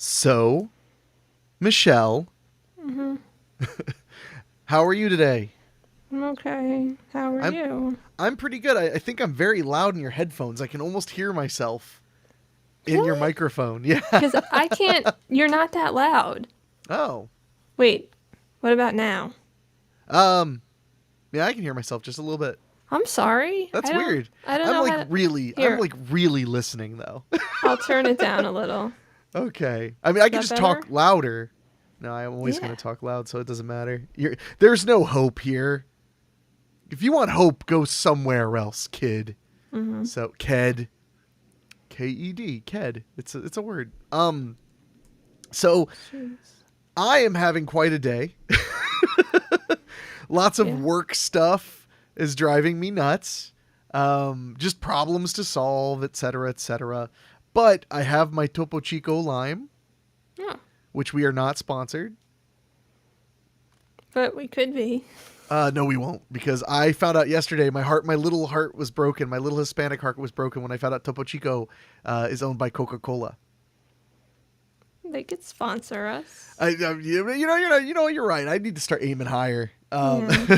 So, Michelle, Mm-hmm. how are you today? I'm okay. How are I'm you? I'm pretty good. I think I'm very loud in your headphones. I can almost hear myself in your Really? microphone. Yeah. Because I can't. You're not that loud. Oh. Wait. What about now? Um. Yeah, I can hear myself just a little bit. I'm sorry. That's weird. I don't I'm know like how to. really. I'm Here, like really listening though. I'll turn it down a little. Okay. I mean, I Is can that just better? talk louder. No, I'm always Yeah. going to talk loud, so it doesn't matter. There's no hope here. If you want hope, go somewhere else, kid. Mm-hmm. So, Ked. Ked. Ked. It's a word. So Jeez. I am having quite a day. Lots of Yeah. work stuff is driving me nuts. Just problems to solve, etc., etc. But I have my Topo Chico lime, Oh, which we are not sponsored. but we could be. No, we won't, because I found out yesterday my little heart was broken. My little Hispanic heart was broken when I found out Topo Chico is owned by Coca-Cola. They could sponsor us. You're right. I need to start aiming higher. Yeah.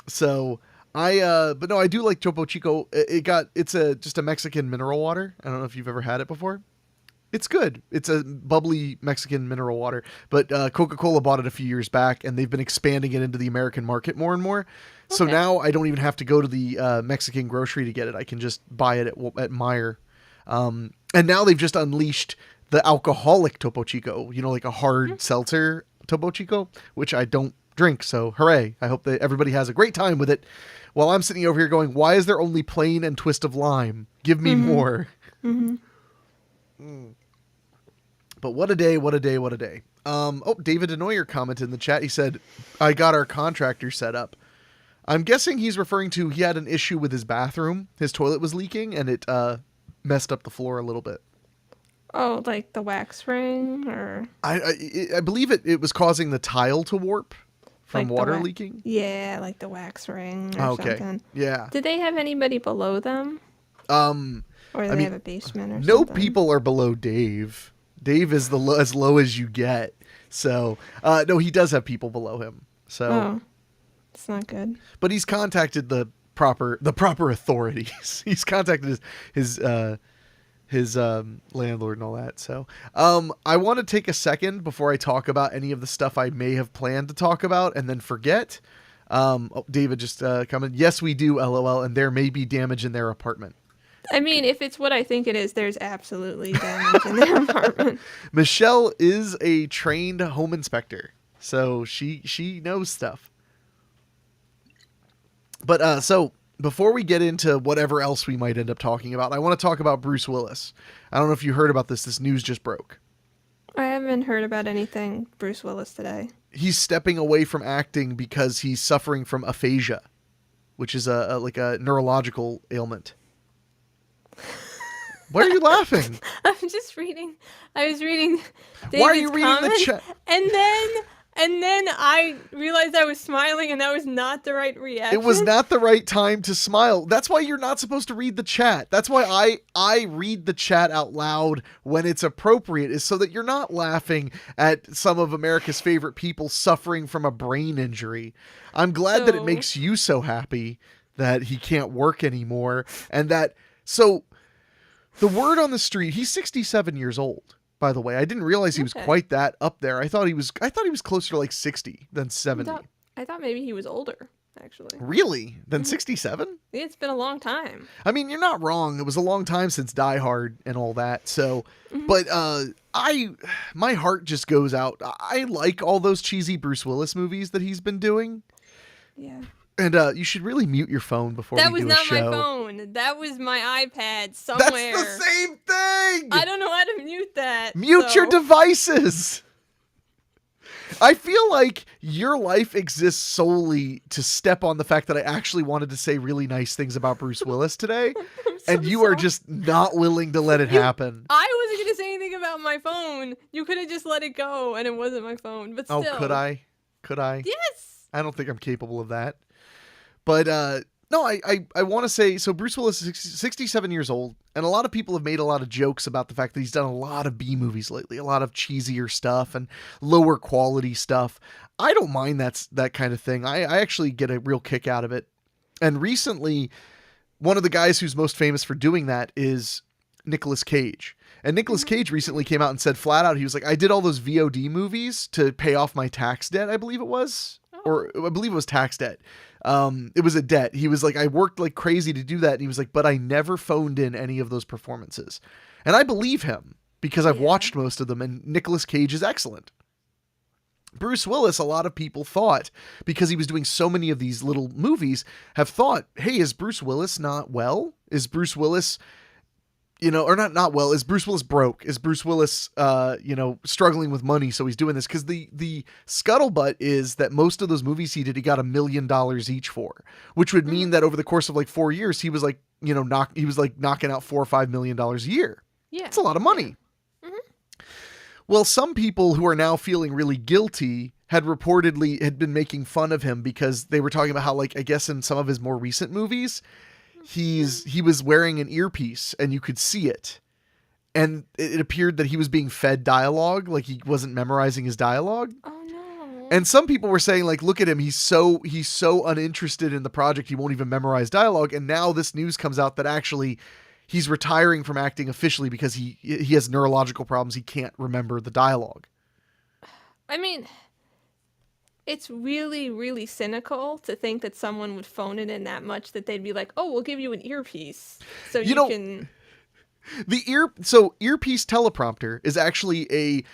So but no, I do like Topo Chico. It's just a Mexican mineral water. I don't know if you've ever had it before. It's good. It's a bubbly Mexican mineral water. But Coca-Cola bought it a few years back, and they've been expanding it into the American market more and more. So Okay. now I don't even have to go to the Mexican grocery to get it. I can just buy it at Meijer. And now they've just unleashed the alcoholic Topo Chico, like a hard seltzer Topo Chico, which I don't drink. So hooray. I hope that everybody has a great time with it. While I'm sitting over here going, why is there only plain and twist of lime? Give me more. Mm-hmm. But what a day, what a day, what a day. David Denoyer commented in the chat. He said, I got our contractor set up. I'm guessing he's referring to he had an issue with his bathroom. His toilet was leaking, and it messed up the floor a little bit. Oh, like the wax ring, or I believe it was causing the tile to warp from like the water leaking. Yeah, like the wax ring or Okay. something. Yeah. Did they have anybody below them, Um, or do I they mean, have a basement or no something? people are below Dave. Dave is as low as you get. So, no, he does have people below him. So, Oh, it's not good. but he's contacted the proper authorities. He's contacted his landlord and all that. So, I want to take a second before I talk about any of the stuff I may have planned to talk about and then forget. David just commented, yes, we do, LOL, and there may be damage in their apartment. I mean, if it's what I think it is, there's absolutely damage in their apartment. Michelle is a trained home inspector, so she knows stuff. But so before we get into whatever else we might end up talking about, I want to talk about Bruce Willis. I don't know if you heard about this. This news just broke. I haven't heard about anything Bruce Willis today. He's stepping away from acting because he's suffering from aphasia, which is a neurological ailment. Why are you laughing? I'm just reading. I was reading David's Why are you reading comment, the chat? and then I realized I was smiling, and that was not the right reaction. It was not the right time to smile. That's why you're not supposed to read the chat. That's why I read the chat out loud when it's appropriate, is so that you're not laughing at some of America's favorite people suffering from a brain injury. I'm glad that it makes you so happy that he can't work anymore, and that so the word on the street, he's 67 years old. By the way, I didn't realize he was quite that up there. I thought he was closer to like 60 than 70. I thought maybe he was older, actually. Really? Than 67? It's been a long time. I mean, you're not wrong. It was a long time since Die Hard and all that. So, but my heart just goes out. I like all those cheesy Bruce Willis movies that he's been doing. Yeah. And you should really mute your phone before we do a show. That was not my phone. That was my iPad somewhere. That's the same thing! I don't know how to mute that. Mute your devices! I feel like your life exists solely to step on the fact that I actually wanted to say really nice things about Bruce Willis today, and you are just not willing to let it happen. I wasn't going to say anything about my phone. You could have just let it go, and it wasn't my phone. But still. Oh, could I? Could I? Yes! I don't think I'm capable of that. But no, I want to say, so Bruce Willis is 67 years old, And a lot of people have made a lot of jokes about the fact that he's done a lot of B movies lately, a lot of cheesier stuff and lower quality stuff. I don't mind that kind of thing. I actually get a real kick out of it. And recently, one of the guys who's most famous for doing that is Nicolas Cage. And Nicolas Cage recently came out and said flat out, he was like, I did all those VOD movies to pay off my tax debt, I believe it was. Or I believe it was tax debt. It was a debt. He was like, I worked like crazy to do that. And he was like, but I never phoned in any of those performances. And I believe him because I've watched most of them, and Nicolas Cage is excellent. Bruce Willis, a lot of people thought, because he was doing so many of these little movies, have thought, hey, is Bruce Willis not well? Is Bruce Willis, or not well, is Bruce Willis broke? Is Bruce Willis, struggling with money, so he's doing this? Because the scuttlebutt is that most of those movies he did, he got $1 million each for, which would mean that over the course of like 4 years, he was like, knocking out $4 or $5 million a year. Yeah. That's a lot of money. Well, some people who are now feeling really guilty had been making fun of him because they were talking about how, like, I guess in some of his more recent movies, he was wearing an earpiece and you could see it. And it appeared that he was being fed dialogue, like he wasn't memorizing his dialogue. Oh no. And some people were saying, like, look at him, he's so uninterested in the project, he won't even memorize dialogue. And now this news comes out that actually he's retiring from acting officially because he has neurological problems. He can't remember the dialogue. I mean, it's really, really cynical to think that someone would phone it in that much that they'd be like, oh, we'll give you an earpiece so you can... So Earpiece Teleprompter is actually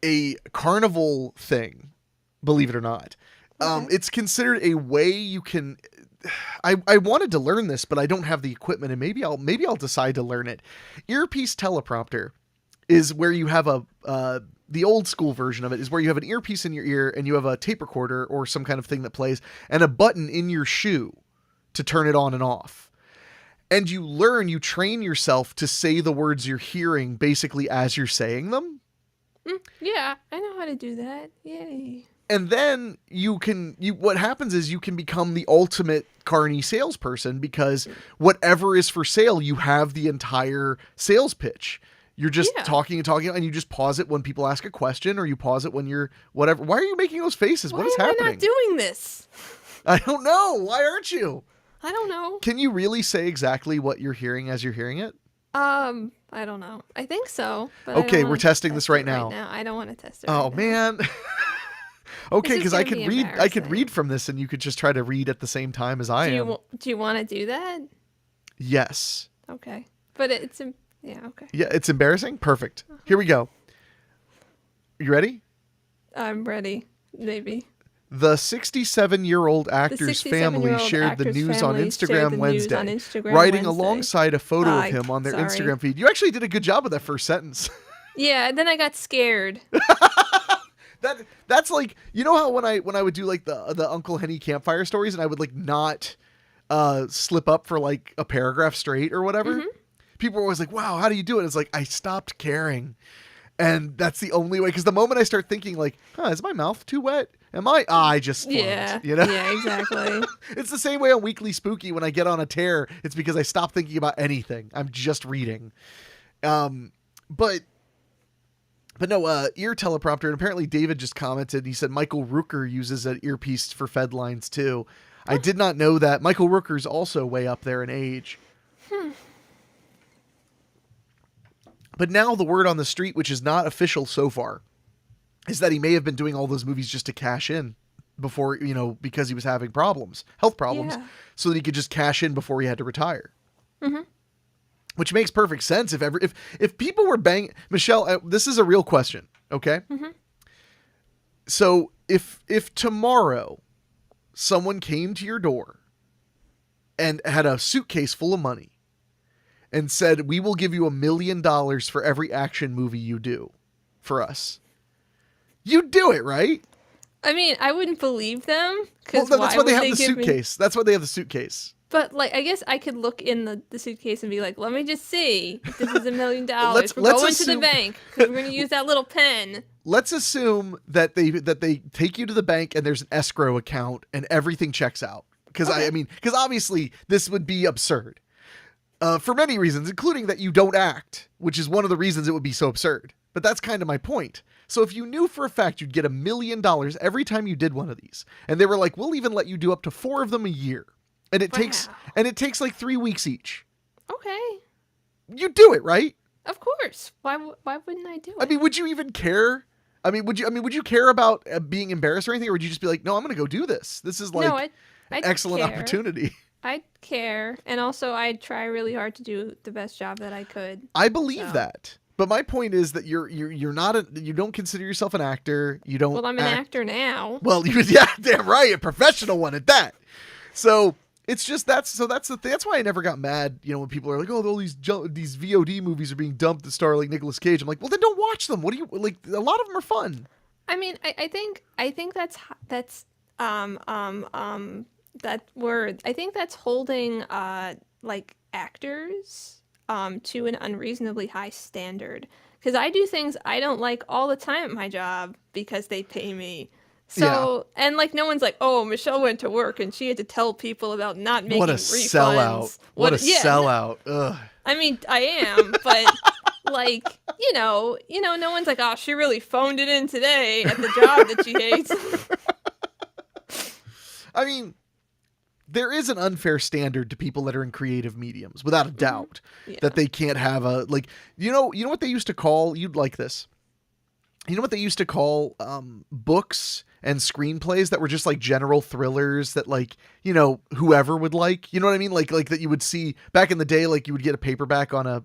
a carnival thing, believe it or not. Okay. It's considered a way you can... I wanted to learn this, but I don't have the equipment, and maybe I'll decide to learn it. Earpiece Teleprompter is where you have the old school version of it is where you have an earpiece in your ear and you have a tape recorder or some kind of thing that plays and a button in your shoe to turn it on and off. And you train yourself to say the words you're hearing basically as you're saying them. Yeah, I know how to do that. Yay. And then what happens is you can become the ultimate carny salesperson because whatever is for sale, you have the entire sales pitch. You're just talking and talking, and you just pause it when people ask a question, or you pause it when you're whatever. Why are you making those faces? What is happening? Why am I not doing this? I don't know. Why aren't you? I don't know. Can you really say exactly what you're hearing as you're hearing it? I don't know. I think so. But okay, we're testing this right now. I don't want to test it. Oh man. Okay, because I could read from this, and you could just try to read at the same time as I am. Do you want to do that? Yes. Okay, but it's okay. Yeah, it's embarrassing. Perfect. Here we go. You ready? I'm ready. Maybe. The 67-year-old actor's family shared the news on Instagram Wednesday, writing alongside a photo of him on their Instagram feed. You actually did a good job with that first sentence. Yeah, then I got scared. That's like, you know how when I would do like the Uncle Henny campfire stories and I would like not slip up for like a paragraph straight or whatever. Mm-hmm. People were always like, wow, how do you do it? It's like, I stopped caring. And that's the only way. Because the moment I start thinking like, is my mouth too wet? I just flunked, Yeah, exactly. It's the same way on Weekly Spooky. When I get on a tear, it's because I stop thinking about anything. I'm just reading. But no, ear teleprompter. And apparently David just commented. He said Michael Rooker uses an earpiece for Fed lines too. I did not know that. Michael Rooker's also way up there in age. But now the word on the street, which is not official so far, is that he may have been doing all those movies just to cash in before, because he was having health problems, so that he could just cash in before he had to retire. Mm-hmm. Which makes perfect sense. If people were Michelle, this is a real question. Okay. Mm-hmm. So if tomorrow someone came to your door and had a suitcase full of money and said, we will give you $1 million for every action movie you do for us, you'd do it, right? I mean, I wouldn't believe them. Well, that's why they have the suitcase. That's why they have the suitcase. But, I guess I could look in the suitcase and be like, let me just see if this is $1 million. We're going to the bank because we're going to use that little pen. Let's assume that they take you to the bank and there's an escrow account and everything checks out. Because, because obviously this would be absurd. for many reasons, including that you don't act, which is one of the reasons it would be so absurd. But that's kind of my point. So if you knew for a fact you'd get $1 million every time you did one of these, and they were like, we'll even let you do up to 4 of them a year, and it takes like 3 weeks each. Okay. You do it, right? Of course. Why wouldn't I do it? I mean, would you even care? Would you care about being embarrassed or anything, or would you just be like, no, I'm going to go do this? This is like an excellent opportunity. I'd care, and also I'd try really hard to do the best job that I could. I believe that. But my point is that you're not you don't consider yourself an actor. You don't. Well, I'm an actor now. Well, yeah, damn right, a professional one at that. So it's just that's the thing. That's why I never got mad. When people are like, oh, all these VOD movies are being dumped to star like Nicolas Cage. I'm like, well, then don't watch them. What do you like? A lot of them are fun. I mean, I think that's that word. I think that's holding like actors to an unreasonably high standard, because I do things I don't like all the time at my job because they pay me. So, and like no one's like, oh, Michelle went to work and she had to tell people about not making refunds. Sellout. What a sellout. Ugh. I mean, I am, but like, no one's like, oh, she really phoned it in today at the job that she hates. I mean, there is an unfair standard to people that are in creative mediums, without a doubt, that they can't have a, like, you know what they used to call, you'd like this. You know what they used to call books and screenplays that were just like general thrillers that like, whoever would like, you know what I mean? Like that you would see back in the day, like you would get a paperback on a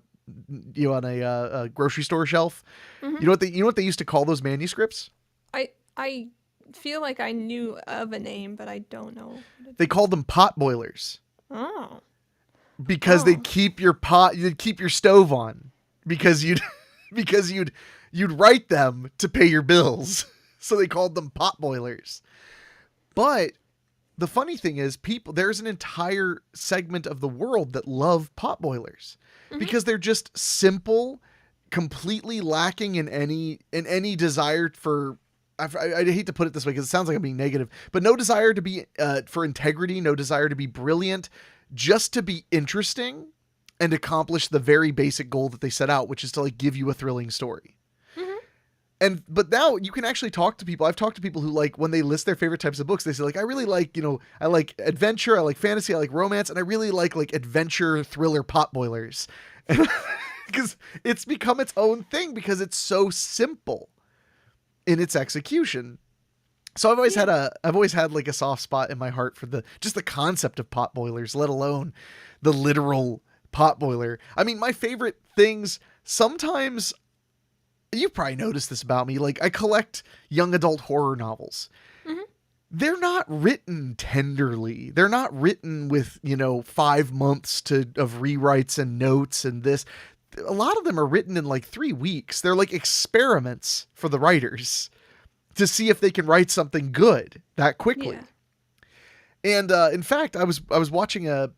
grocery store shelf. Mm-hmm. You know what they used to call those manuscripts? I feel like I knew of a name, but I don't know. They called them pot boilers. Oh. Because they'd keep your stove on, because you'd write them to pay your bills. So they called them pot boilers. But the funny thing is, there's an entire segment of the world that love pot boilers, because they're just simple, completely lacking in any desire for, I hate to put it this way because it sounds like I'm being negative, but no desire to be for integrity, no desire to be brilliant, just to be interesting and accomplish the very basic goal that they set out, which is to like give you a thrilling story. But now you can actually talk to people. I've talked to people who, like, when they list their favorite types of books, they say like, I really like, I like adventure, I like fantasy, I like romance, and I really like adventure thriller pot boilers. Because it's become its own thing because it's so simple in its execution. So I've always had like a soft spot in my heart for the concept of pot boilers, let alone the literal pot boiler. I mean, my favorite things, sometimes you've probably noticed this about me. Like, I collect young adult horror novels. Mm-hmm. They're not written tenderly. They're not written with, 5 months of rewrites and notes and this. A lot of them are written in like 3 weeks. They're like experiments for the writers to see if they can write something good that quickly. Yeah. And in fact, I was watching a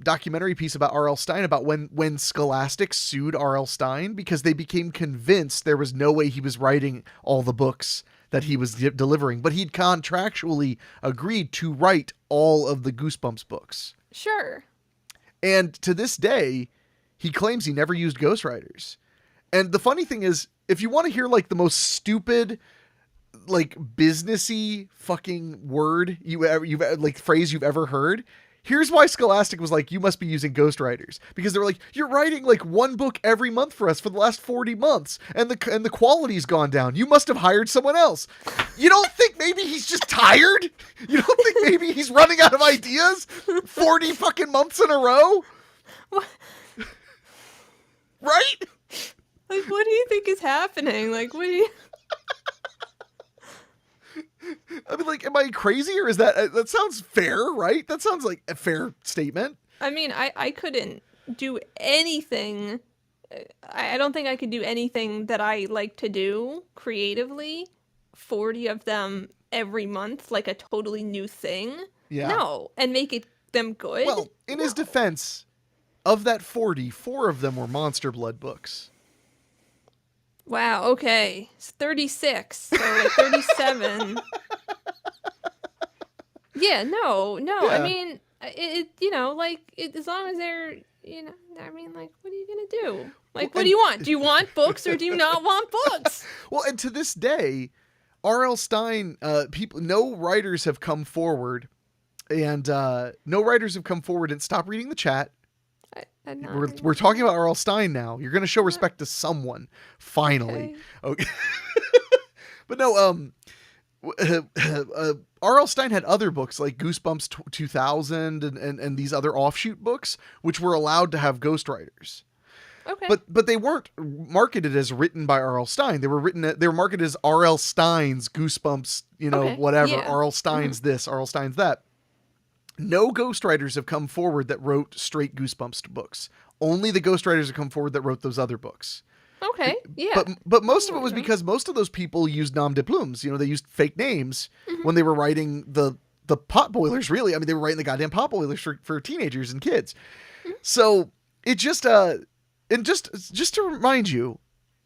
documentary piece about R.L. Stine about when Scholastic sued R.L. Stine because they became convinced there was no way he was writing all the books that he was delivering, but he'd contractually agreed to write all of the Goosebumps books. Sure. And to this day, he claims he never used ghostwriters. And the funny thing is, if you want to hear like the most stupid, like businessy fucking word phrase you've ever heard, here's why Scholastic was like, you must be using ghostwriters, because they were like, you're writing like one book every month for us for the last 40 months and the quality's gone down. You must have hired someone else. You don't think maybe he's just tired? You don't think maybe he's running out of ideas 40 fucking months in a row? What? Right? Like, what do you think is happening? Like, what do you... I mean, like, am I crazy, or is that sounds fair, right? That sounds like a fair statement. I mean, I couldn't do anything. I don't think I could do anything that I like to do creatively. 40 of them every month, like a totally new thing. Yeah. No, and make them good. Well, in his defense, of that 40, 4 of them were Monster Blood books. Wow, okay. It's 36, so like 37. Yeah, no. Yeah. I mean, as long as they're you know, I mean, like, what are you going to do? Like, Well, what do you want? Do you want books or do you not want books? Well, and to this day, R.L. Stine, no writers have come forward, and stop reading the chat. I'm not We're talking about R.L. Stine now. You're going to show respect to someone, finally. Okay. But no, R.L. Stine had other books like Goosebumps 2000 and these other offshoot books, which were allowed to have ghostwriters. Okay. But they weren't marketed as written by R.L. Stine. They were marketed as R.L. Stine's Goosebumps, whatever. Yeah. R.L. Stine's this, R.L. Stine's that. No ghostwriters have come forward that wrote straight Goosebumps books. Only the ghostwriters have come forward that wrote those other books. Okay, yeah. But most of it was because most of those people used nom de plumes. They used fake names when they were writing the pot boilers, really. I mean, they were writing the goddamn pot boilers for teenagers and kids. So it just, and just to remind you,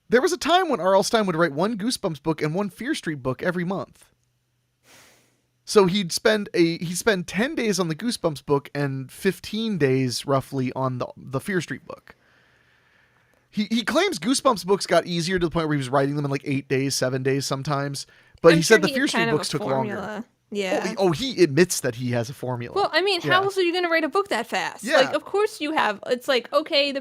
there was a time when R.L. Stine would write one Goosebumps book and one Fear Street book every month. So he'd spend 10 days on the Goosebumps book and 15 days roughly on the Fear Street book. He claims Goosebumps books got easier to the point where he was writing them in like 8 days, 7 days sometimes. But he said the Fear Street books took longer. Yeah. Oh, he admits that he has a formula. Well, I mean, how else are you going to write a book that fast? Yeah. Like, of course you have. It's like, okay,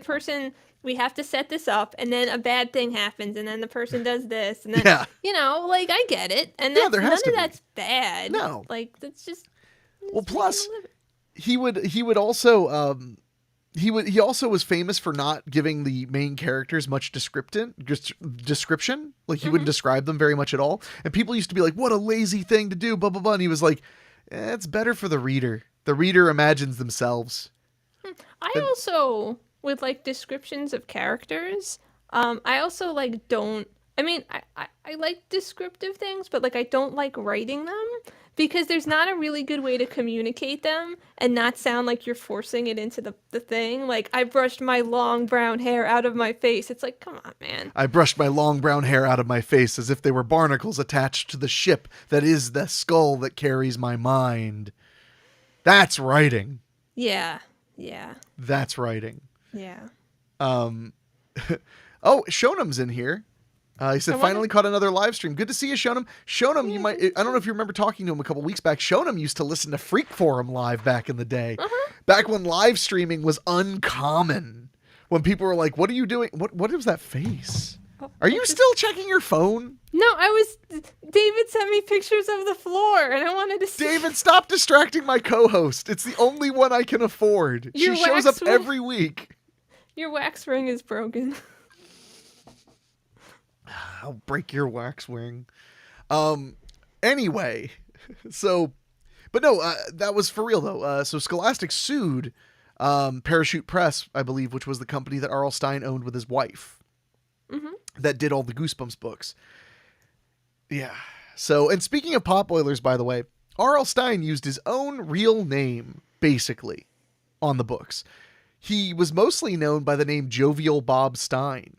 we have to set this up, and then a bad thing happens, and then the person does this, and then, like, I get it. And none of that's bad. No. Like, that's just. Well, plus, he would also, he also was famous for not giving the main characters much description. Like, he wouldn't describe them very much at all. And people used to be like, what a lazy thing to do, blah, blah, blah. And he was like, it's better for the reader. The reader imagines themselves. Also, with, like, descriptions of characters, I also, like, don't... I mean, I like descriptive things, but, like, I don't like writing them because there's not a really good way to communicate them and not sound like you're forcing it into the thing. Like, I brushed my long brown hair out of my face. It's like, come on, man. I brushed my long brown hair out of my face as if they were barnacles attached to the ship that is the skull that carries my mind. That's writing. Yeah. That's writing. Yeah. Oh, Shonam's in here. He said, finally caught another live stream. Good to see you, Shonam. Shonam, you might, I don't know if you remember talking to him a couple weeks back. Shonam used to listen to Freak Forum live back in the day. Back when live streaming was uncommon. When people were like, what are you doing? What was that face? Are you still checking your phone? No, David sent me pictures of the floor and I wanted to see. David, stop distracting my co-host. It's the only one I can afford. She shows up every week. Your wax ring is broken. I'll break your wax wing. Anyway, but no, that was for real though. So Scholastic sued Parachute Press, I believe, which was the company that R.L. Stine owned with his wife. That did all the Goosebumps books. Yeah. So, and speaking of pot boilers, by the way, R.L. Stine used his own real name, basically, on the books. He was mostly known by the name Jovial Bob Stine,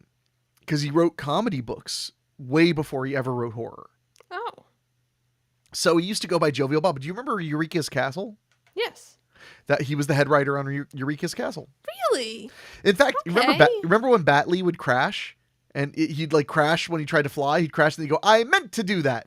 because he wrote comedy books way before he ever wrote horror. Oh. So he used to go by Jovial Bob. Do you remember Eureka's Castle? Yes. That he was the head writer on Eureka's Castle. Really? In fact, remember when Batley would crash? And he'd like crash when he tried to fly. He'd crash and he'd go, I meant to do that.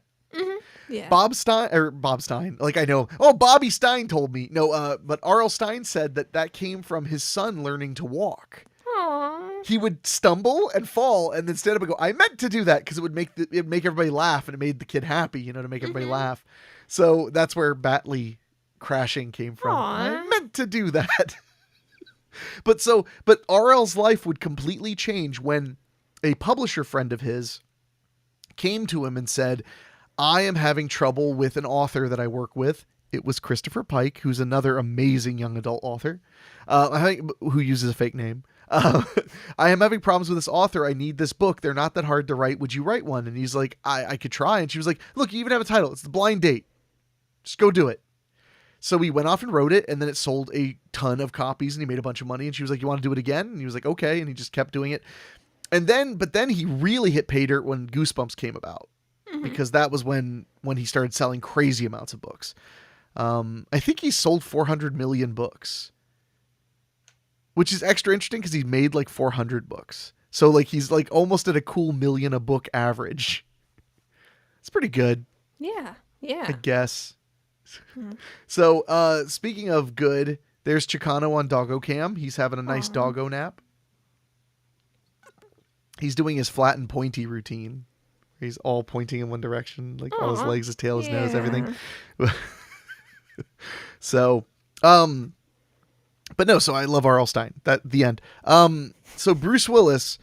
Yeah. Bob Stine. Like I know. Oh, Bobby Stein told me. No, but R.L. Stine said that came from his son learning to walk. Aww. He would stumble and fall and then stand up and go, I meant to do that, because it would make everybody laugh and it made the kid happy, to make everybody laugh. So that's where Batley crashing came from. Aww. I meant to do that. But R.L.'s life would completely change when a publisher friend of his came to him and said, I am having trouble with an author that I work with. It was Christopher Pike, who's another amazing young adult author, who uses a fake name. I am having problems with this author. I need this book. They're not that hard to write. Would you write one? And he's like, I could try. And she was like, look, you even have a title. It's The Blind Date. Just go do it. So he went off and wrote it, and then it sold a ton of copies, and he made a bunch of money. And she was like, you want to do it again? And he was like, okay. And he just kept doing it. But then he really hit pay dirt when Goosebumps came about, because that was when he started selling crazy amounts of books. I think he sold 400 million books which is extra interesting because he made like 400 books. So like he's like almost at a cool million a book average. It's pretty good. Yeah. I Yeah. guess. So speaking of good, there's Chicano on Doggo Cam. He's having a nice doggo nap. He's doing his flat and pointy routine. He's all pointing in one direction, like all his legs, his tail, his nose, everything. So, but no, so I love R.L. Stine. The end. So Bruce Willis,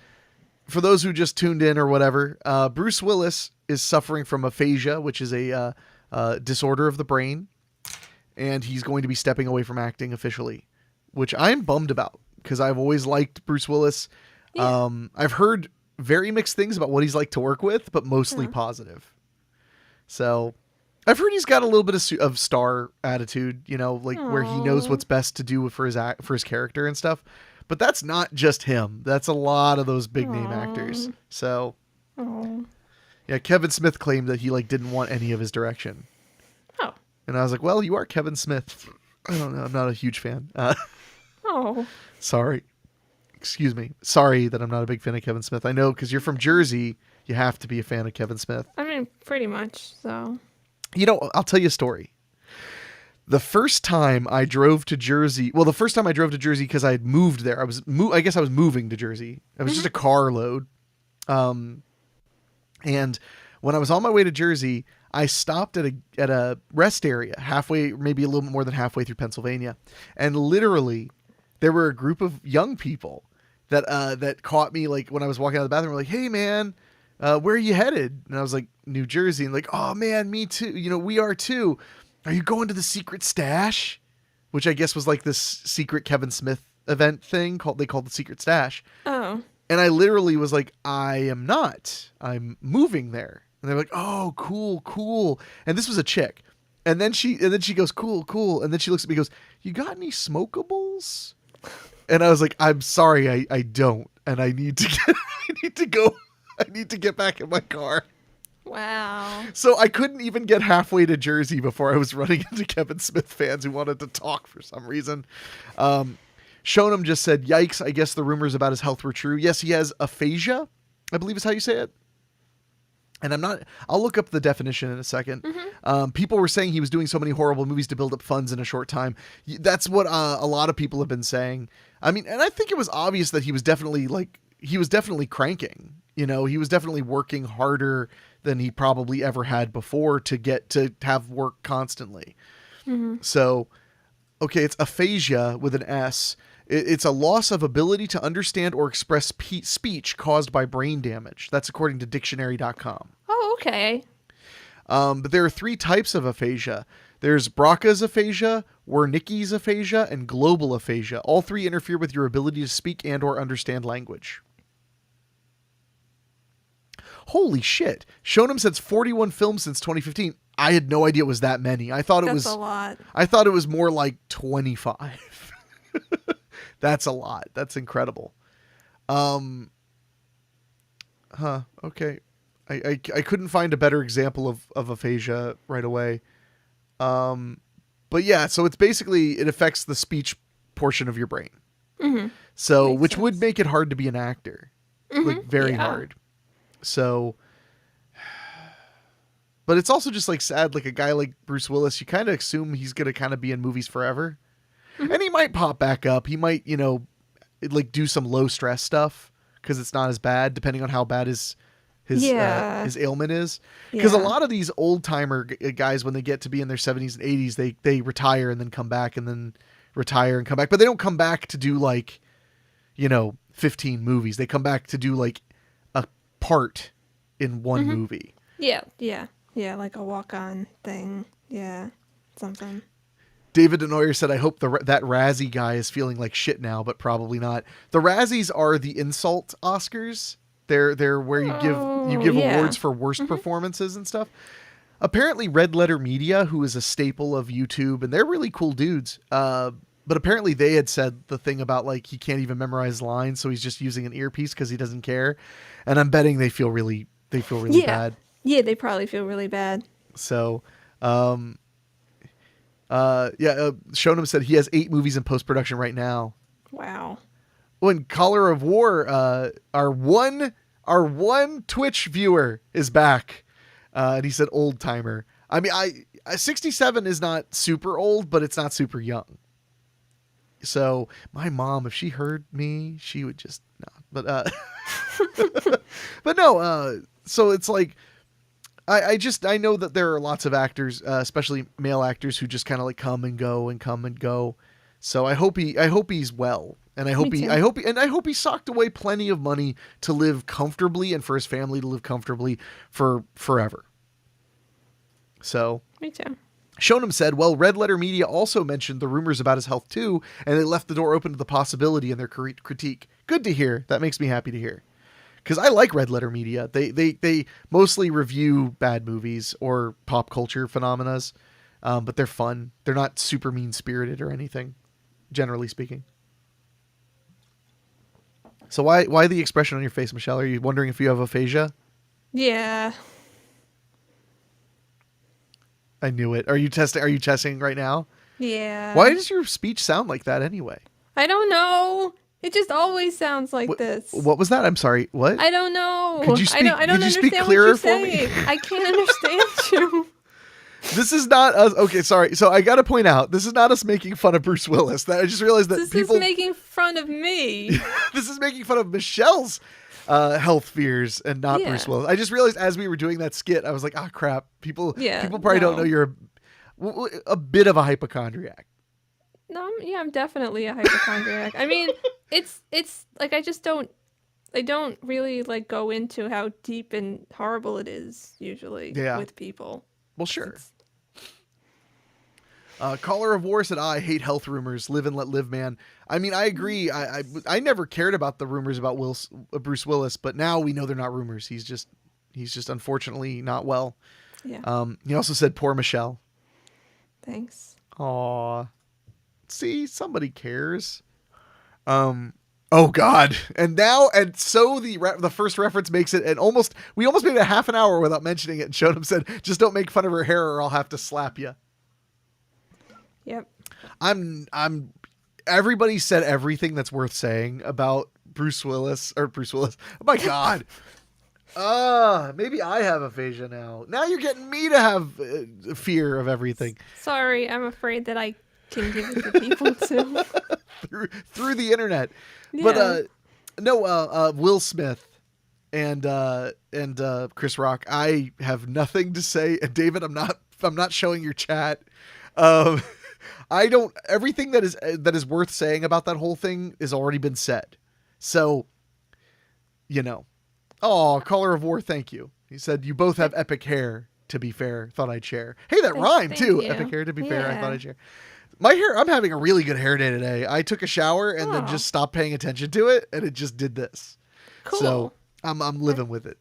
for those who just tuned in or whatever, Bruce Willis is suffering from aphasia, which is a disorder of the brain, and he's going to be stepping away from acting officially, which I'm bummed about because I've always liked Bruce Willis. Yeah. I've heard very mixed things about what he's like to work with, but mostly positive. So I've heard he's got a little bit of star attitude, you know, like where he knows what's best to do for his character and stuff. But that's not just him. That's a lot of those big name actors. So yeah, Kevin Smith claimed that he like didn't want any of his direction. Oh. And I was like, well, you are Kevin Smith. I don't know. I'm not a huge fan. Sorry. Excuse me. Sorry that I'm not a big fan of Kevin Smith. I know because you're from Jersey, you have to be a fan of Kevin Smith. I mean, pretty much, so. You know, I'll tell you a story. The first time I drove to Jersey, because I had moved there. I guess I was moving to Jersey. It was just a carload. And when I was on my way to Jersey, I stopped at a rest area halfway, maybe a little bit more than halfway through Pennsylvania. And literally there were a group of young people that caught me, like when I was walking out of the bathroom, were like, "Hey man, where are you headed?" And I was like, "New Jersey." And like, "Oh man, me too. You know, we are too. Are you going to the secret stash?" Which I guess was like this secret Kevin Smith event thing they called the secret stash. Oh. And I literally was like, "I am not. I'm moving there." And they're like, "Oh, cool." And this was a chick. And then she goes, "Cool." And then she looks at me and goes, "You got any smokables?" And I was like, "I'm sorry, I don't. And I need to get back in my car." Wow. So I couldn't even get halfway to Jersey before I was running into Kevin Smith fans who wanted to talk for some reason. Shonam just said, "Yikes, I guess the rumors about his health were true." Yes, he has aphasia, I believe is how you say it. And I'll look up the definition in a second. People were saying he was doing so many horrible movies to build up funds in a short time. That's what a lot of people have been saying. I mean, and I think it was obvious that he was definitely cranking. You know, he was definitely working harder than he probably ever had before to have work constantly. So, okay, it's aphasia with an S. It's a loss of ability to understand or express speech caused by brain damage. That's according to dictionary.com. Oh, okay. But there are 3 types of aphasia. There's Broca's aphasia, Wernicke's aphasia, and global aphasia. All 3 interfere with your ability to speak and or understand language. Holy shit. Shonam says 41 films since 2015. I had no idea it was that many. I thought That's a lot. I thought it was more like 25. That's a lot. That's incredible. Okay. I couldn't find a better example of aphasia right away. But yeah, so it's basically, it affects the speech portion of your brain. So, Makes which sense. would make it hard to be an actor. Like very hard. So, but it's also just like sad, like a guy like Bruce Willis, you kind of assume he's going to kind of be in movies forever. And he might pop back up. He might, you know, like do some low stress stuff because it's not as bad depending on how bad his ailment is. Because a lot of these old timer guys, when they get to be in their 70s and 80s, they retire and then come back and then retire and come back. But they don't come back to do like, you know, 15 movies. They come back to do like a part in one movie. Yeah, like a walk-on thing. Yeah, something. David Denoyer said, "I hope that Razzie guy is feeling like shit now, but probably not." The Razzies are the insult Oscars. They're where you give awards for worst performances and stuff. Apparently, Red Letter Media, who is a staple of YouTube, and they're really cool dudes. But apparently, they had said the thing about like he can't even memorize lines, so he's just using an earpiece because he doesn't care. And I'm betting they feel really bad. Yeah, they probably feel really bad. So, Shonam said he has 8 movies in post-production right now. Wow. When Collar of War, our one Twitch viewer is back, and he said old timer. I mean, 67 is not super old, but it's not super young. So my mom, if she heard me, she would just not. But but no. So it's like I know that there are lots of actors, especially male actors, who just kind of like come and go and come and go. So I hope he's well. And I hope he socked away plenty of money to live comfortably and for his family to live comfortably for forever. So Me too. Shonem said, well, Red Letter Media also mentioned the rumors about his health too, and they left the door open to the possibility in their critique. Good to hear. That makes me happy to hear. Because I like Red Letter Media. They mostly review bad movies or pop culture phenomena, but they're fun. They're not super mean-spirited or anything, generally speaking. So why the expression on your face, Michelle? Are you wondering if you have aphasia? Yeah. I knew it. Are you testing right now? Yeah. Why does your speech sound like that anyway? I don't know. It just always sounds like this. What was that? I'm sorry. What? I don't know. Could you speak, I don't could you understand speak clearer what you're for me? saying. I can't understand you. This is not us. Okay, sorry. So I got to point out, this is not us making fun of Bruce Willis. I just realized that This is making fun of me. This is making fun of Michelle's health fears and not Bruce Willis. I just realized as we were doing that skit, I was like, crap. People probably don't know you're a bit of a hypochondriac. No, I'm definitely a hypochondriac. I mean, it's like I don't really like go into how deep and horrible it is usually with people. Well, sure. Caller of War said, I hate health rumors. Live and let live, man. I mean, I agree. I never cared about the rumors about Bruce Willis, but now we know they're not rumors. He's just unfortunately not well. Yeah. He also said, poor Michelle. Thanks. Aw. See, somebody cares. Oh God. And so the first reference makes it, and we almost made it a half an hour without mentioning it, and Shonem said, just don't make fun of her hair or I'll have to slap you. Yep. Everybody said everything that's worth saying about Bruce Willis. Oh my God. Maybe I have aphasia now. Now you're getting me to have fear of everything. Sorry, I'm afraid that I can give it to people too. through the internet. Yeah. But Will Smith and Chris Rock, I have nothing to say. And David, I'm not showing your chat. Everything that is worth saying about that whole thing has already been said. So, Oh, Caller of War, thank you. He said, you both have epic hair, to be fair. Thought I'd share. Hey, that rhymed too. You. Epic hair, to be fair. I thought I'd share. My hair, I'm having a really good hair day today. I took a shower and then just stopped paying attention to it, and it just did this. Cool. So I'm living with it.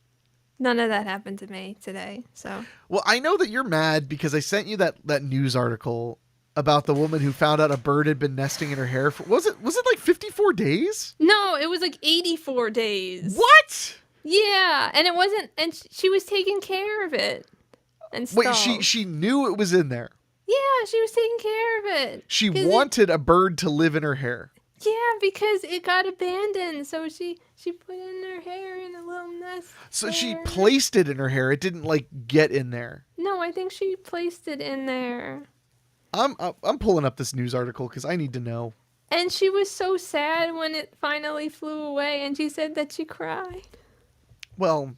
None of that happened to me today. So. Well, I know that you're mad because I sent you that news article about the woman who found out a bird had been nesting in her hair. Was it like 54 days? No, it was like 84 days. What? Yeah, and it wasn't, and she was taking care of it and stuff. Wait, she knew it was in there. Yeah, she was taking care of it. She wanted a bird to live in her hair. Yeah, because it got abandoned, so she put in her hair in a little nest. So she placed it in her hair. It didn't get in there. No, I think she placed it in there. I'm pulling up this news article because I need to know. And she was so sad when it finally flew away, and she said that she cried. Well,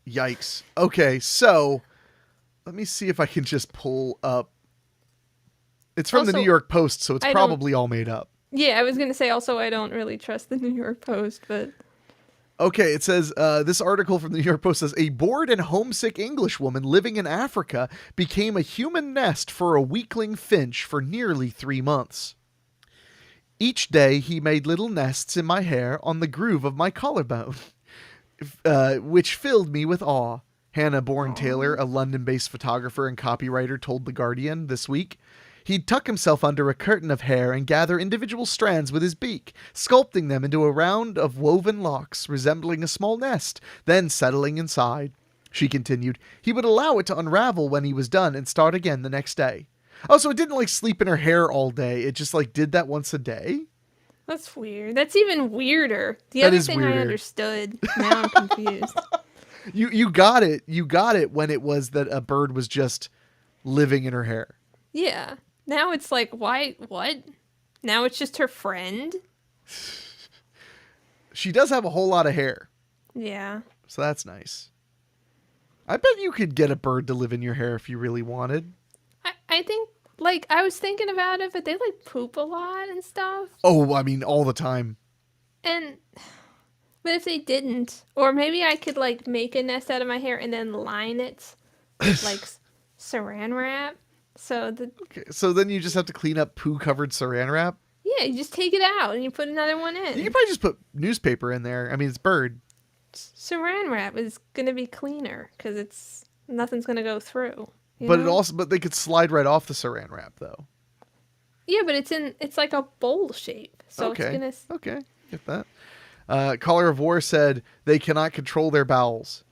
yikes. Okay, so let me see if I can just pull up. It's from the New York Post, so it's probably all made up. Yeah, I was going to say also I don't really trust the New York Post, but... Okay, it says, this article from the New York Post says, a bored and homesick English woman living in Africa became a human nest for a weakling finch for nearly 3 months. Each day he made little nests in my hair on the groove of my collarbone, which filled me with awe. Hannah Bourne-Taylor, a London-based photographer and copywriter, told The Guardian this week. He'd tuck himself under a curtain of hair and gather individual strands with his beak, sculpting them into a round of woven locks resembling a small nest, then settling inside. She continued, he would allow it to unravel when he was done and start again the next day. Oh, so it didn't sleep in her hair all day. It just did that once a day? That's weird. That's even weirder. The That other is thing I weirder. understood. Now I'm confused. You got it. You got it when it was that a bird was just living in her hair. Yeah. Now it's like, why? What? Now it's just her friend? She does have a whole lot of hair, Yeah. so that's nice. I bet you could get a bird to live in your hair if you really wanted. I think, like, I was thinking about it, but they, like, poop a lot and stuff. Oh, I mean, all the time. And, but if they didn't, or maybe I could, like, make a nest out of my hair and then line it with, like, saran wrap. So Okay, so then you just have to clean up poo-covered saran wrap. yeah, you just take it out and you put another one in. You could probably just put newspaper in there. I mean, it's bird. Saran wrap is gonna be cleaner because nothing's gonna go through. But they could slide right off the saran wrap though. Yeah, but it's like a bowl shape, so Okay. it's gonna. Okay, get that. Caller of War said they cannot control their bowels.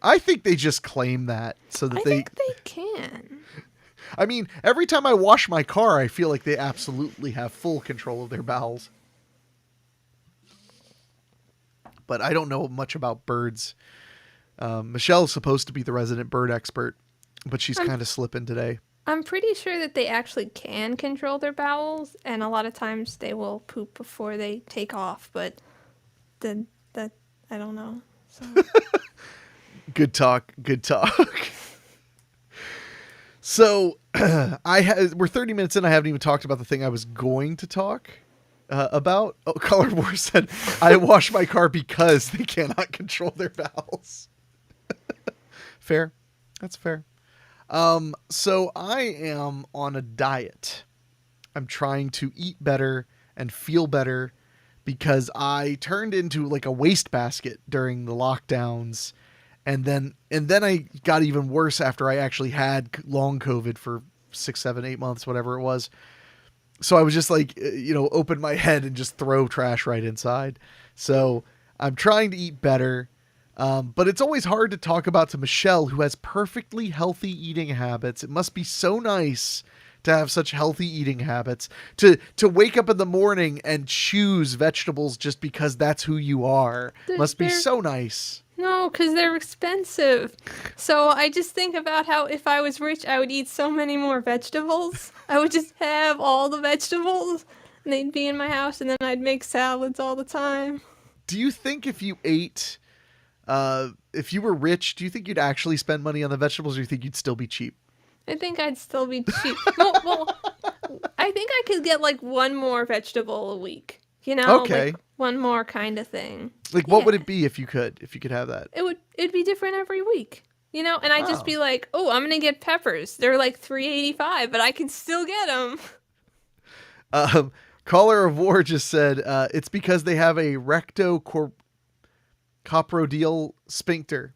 I think they just claim that so that I think they can. I mean, every time I wash my car, I feel like they absolutely have full control of their bowels. But I don't know much about birds. Michelle's supposed to be the resident bird expert, but she's kind of slipping today. I'm pretty sure that they actually can control their bowels, and a lot of times they will poop before they take off. But then that I don't know. So. Good talk. Good talk. So we're 30 minutes in. I haven't even talked about the thing I was going to talk about. Oh, Color War said, I wash my car because they cannot control their bowels. Fair. That's fair. So I am on a diet. I'm trying to eat better and feel better because I turned into like a wastebasket during the lockdowns. And then I got even worse after I actually had long COVID for 6, 7, 8 months, whatever it was. So I was just like, open my head and just throw trash right inside. So I'm trying to eat better. But it's always hard to talk about to Michelle, who has perfectly healthy eating habits. It must be so nice to have such healthy eating habits, to wake up in the morning and choose vegetables just because that's who you are. Must be so nice. No, because they're expensive. So I just think about how if I was rich, I would eat so many more vegetables. I would just have all the vegetables, and they'd be in my house, and then I'd make salads all the time. Do you think if you ate, if you were rich, do you think you'd actually spend money on the vegetables, or do you think you'd still be cheap? I think I'd still be cheap. well, I think I could get like one more vegetable a week. Okay. Like one more kind of thing. Like, what would it be if you could have that? It'd be different every week. And I'd just be like, oh, I'm gonna get peppers. They're like $3.85, but I can still get them. Caller of War just said it's because they have a rectocoprodial sphincter,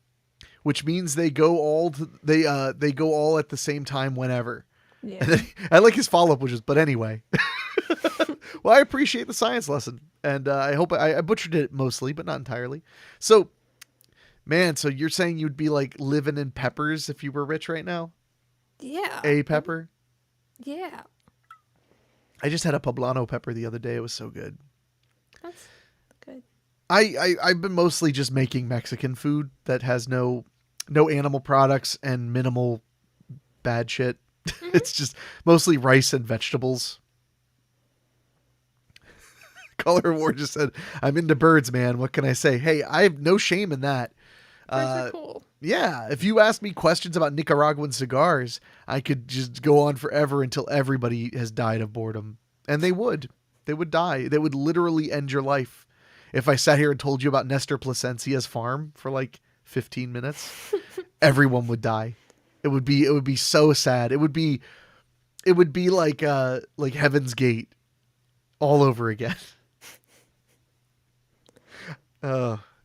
which means they go all they go all at the same time whenever. Yeah. And then, I like his follow-up, which is, but anyway. Well, I appreciate the science lesson, and I hope I butchered it mostly, but not entirely. So, man, so you're saying you'd be like living in peppers if you were rich right now? Yeah. A pepper? Yeah. I just had a poblano pepper the other day. It was so good. That's good. I've been mostly just making Mexican food that has no animal products and minimal bad shit. Mm-hmm. It's just mostly rice and vegetables. Color War just said, I'm into birds, man. What can I say? Hey, I have no shame in that. Birds are cool. Yeah. If you ask me questions about Nicaraguan cigars, I could just go on forever until everybody has died of boredom. And they would. They would die. They would literally end your life. If I sat here and told you about Nestor Plasencia's farm for like 15 minutes, everyone would die. It would be so sad. It would be like Heaven's Gate all over again.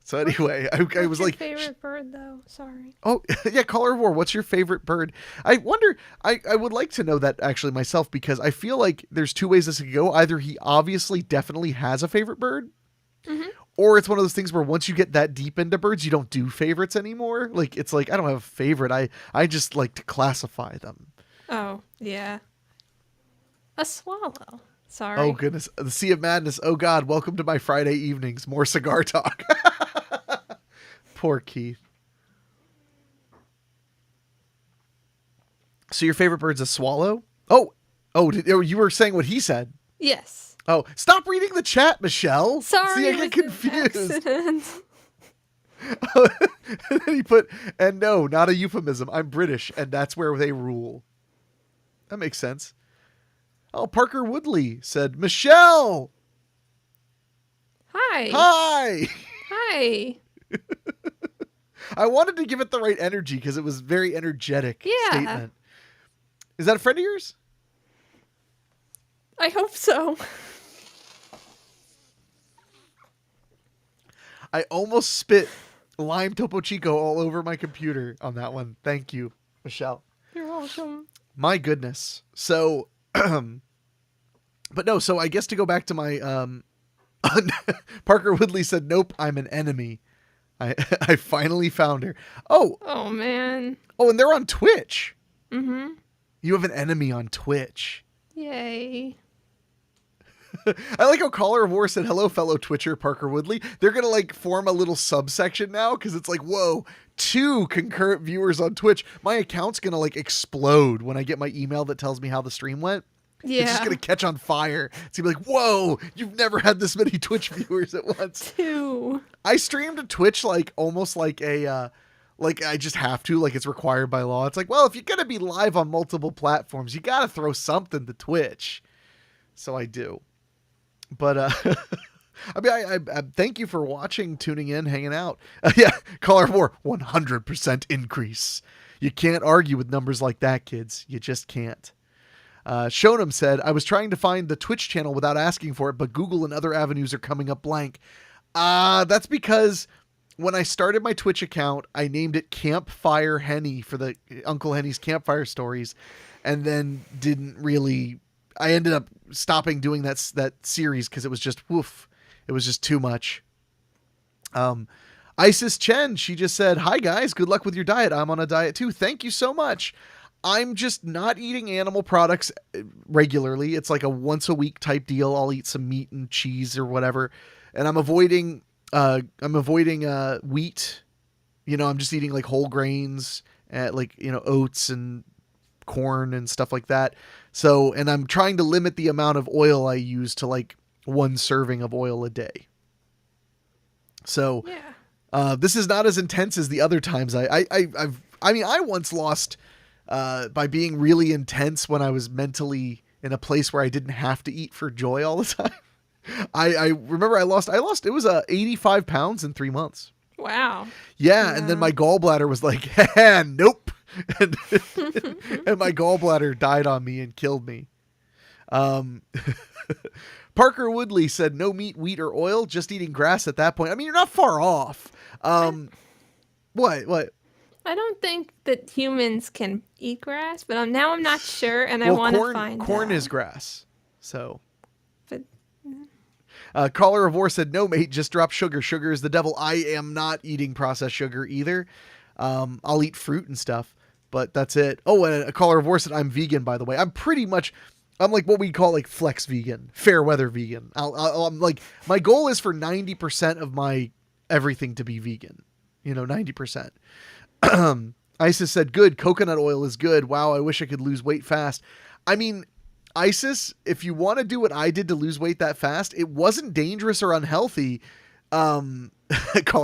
So anyway, I was like, favorite bird though. Sorry. Oh yeah, Caller of War. What's your favorite bird? I wonder. I would like to know that actually myself, because I feel like there's two ways this could go. Either he obviously definitely has a favorite bird, mm-hmm. or it's one of those things where once you get that deep into birds, you don't do favorites anymore. Like it's like I don't have a favorite. I just like to classify them. Oh yeah. A swallow. Oh Sorry. goodness, the Sea of Madness. Oh God, welcome to my Friday evenings. More cigar talk. Poor Keith. So your favorite bird's a swallow? Oh, you were saying what he said. Yes. Oh, stop reading the chat, Michelle. Sorry. See, I it get was an confused. accident. And then he put, and no, not a euphemism. I'm British, and that's where they rule. That makes sense. Oh, Parker Woodley said, Michelle! Hi. Hi! Hi. I wanted to give it the right energy because it was very energetic Yeah. statement. Is that a friend of yours? I hope so. I almost spit lime Topo Chico all over my computer on that one. Thank you, Michelle. You're welcome. My goodness. So, but no, so I guess to go back to my, Parker Woodley said, nope, I'm an enemy. I finally found her. Oh, man. Oh, and they're on Twitch. Mm-hmm. You have an enemy on Twitch. Yay. I like how Caller of War said, hello, fellow Twitcher, Parker Woodley. They're going to like form a little subsection now because it's like, whoa, 2 concurrent viewers on Twitch. My account's going to like explode when I get my email that tells me how the stream went. Yeah. It's just going to catch on fire. It's going to be like, whoa, you've never had this many Twitch viewers at once. 2. I streamed to Twitch like almost like a, like I just have to, like it's required by law. It's like, well, if you're going to be live on multiple platforms, you got to throw something to Twitch. So I do. But, I mean, I thank you for watching, tuning in, hanging out. Yeah, Caller of War, 100% increase. You can't argue with numbers like that, kids. You just can't. Shonam said, I was trying to find the Twitch channel without asking for it, but Google and other avenues are coming up blank. That's because when I started my Twitch account, I named it Campfire Henny for the Uncle Henny's Campfire Stories, and then didn't really... I ended up stopping doing that series because it was just woof. It was just too much. Isis Chen, she just said, hi guys, good luck with your diet. I'm on a diet too. Thank you so much. I'm just not eating animal products regularly. It's like a once a week type deal. I'll eat some meat and cheese or whatever. And I'm avoiding wheat. You know, I'm just eating like whole grains, like, you know, oats and corn and stuff like that. So, and I'm trying to limit the amount of oil I use to like 1 serving of oil a day. So, Yeah. this is not as intense as the other times I once lost, by being really intense when I was mentally in a place where I didn't have to eat for joy all the time. I remember I lost, it was 85 pounds in 3 months. Wow. Yeah. And then my gallbladder was like, nope. And, and my gallbladder died on me and killed me. Parker Woodley said, no meat, wheat, or oil, just eating grass at that point. I mean, you're not far off. What? I don't think that humans can eat grass, but now I'm not sure, and I want to find corn out. is grass. So, But Caller of War said, no, mate, just drop sugar. Sugar is the devil. I am not eating processed sugar either. I'll eat fruit and stuff, but that's it. Oh, and a Caller of War said, I'm vegan, by the way. I'm like what we call like flex vegan, fair weather vegan. I'm like, my goal is for 90% of my everything to be vegan, 90%. Isis said, good. Coconut oil is good. Wow. I wish I could lose weight fast. I mean, Isis, if you want to do what I did to lose weight that fast, it wasn't dangerous or unhealthy. Caller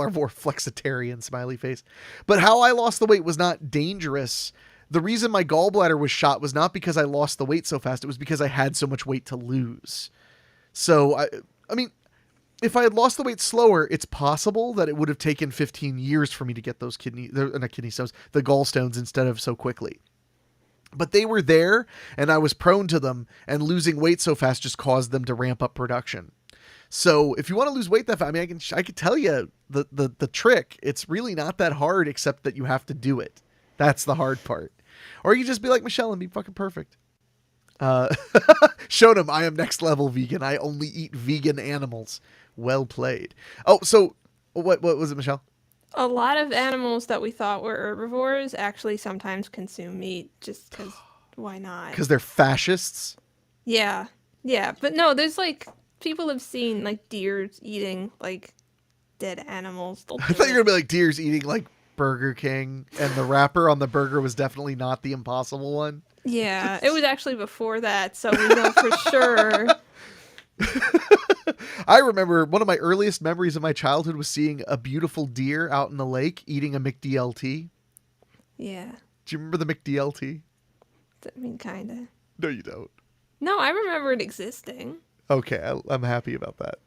of War, flexitarian, smiley face. But how I lost the weight was not dangerous. The reason my gallbladder was shot was not because I lost the weight so fast. It was because I had so much weight to lose. So, I mean, if I had lost the weight slower, it's possible that it would have taken 15 years for me to get those the gallstones instead of so quickly. But they were there and I was prone to them, and losing weight so fast just caused them to ramp up production. So if you want to lose weight that fast, I mean, I could tell you the trick. It's really not that hard, except that you have to do it. That's the hard part. Or you just be like Michelle and be fucking perfect. Showed him I am next level vegan. I only eat vegan animals. Well played. Oh, so what was it, Michelle? a lot of animals that we thought were herbivores actually sometimes consume meat just because why not? Because they're fascists. Yeah. Yeah, but no, there's like people have seen like deer eating like dead animals. They'll I do thought you were it. gonna be like deers eating like Burger King, and the wrapper on the burger was definitely not the Impossible one. Yeah, it was actually before that, so we know for sure. I remember one of my earliest memories of my childhood was seeing a beautiful deer out in the lake eating a McDLT. Yeah, Do you remember the McDLT? I mean, kind of. No, you don't. No, I remember it existing. Okay, I'm happy about that.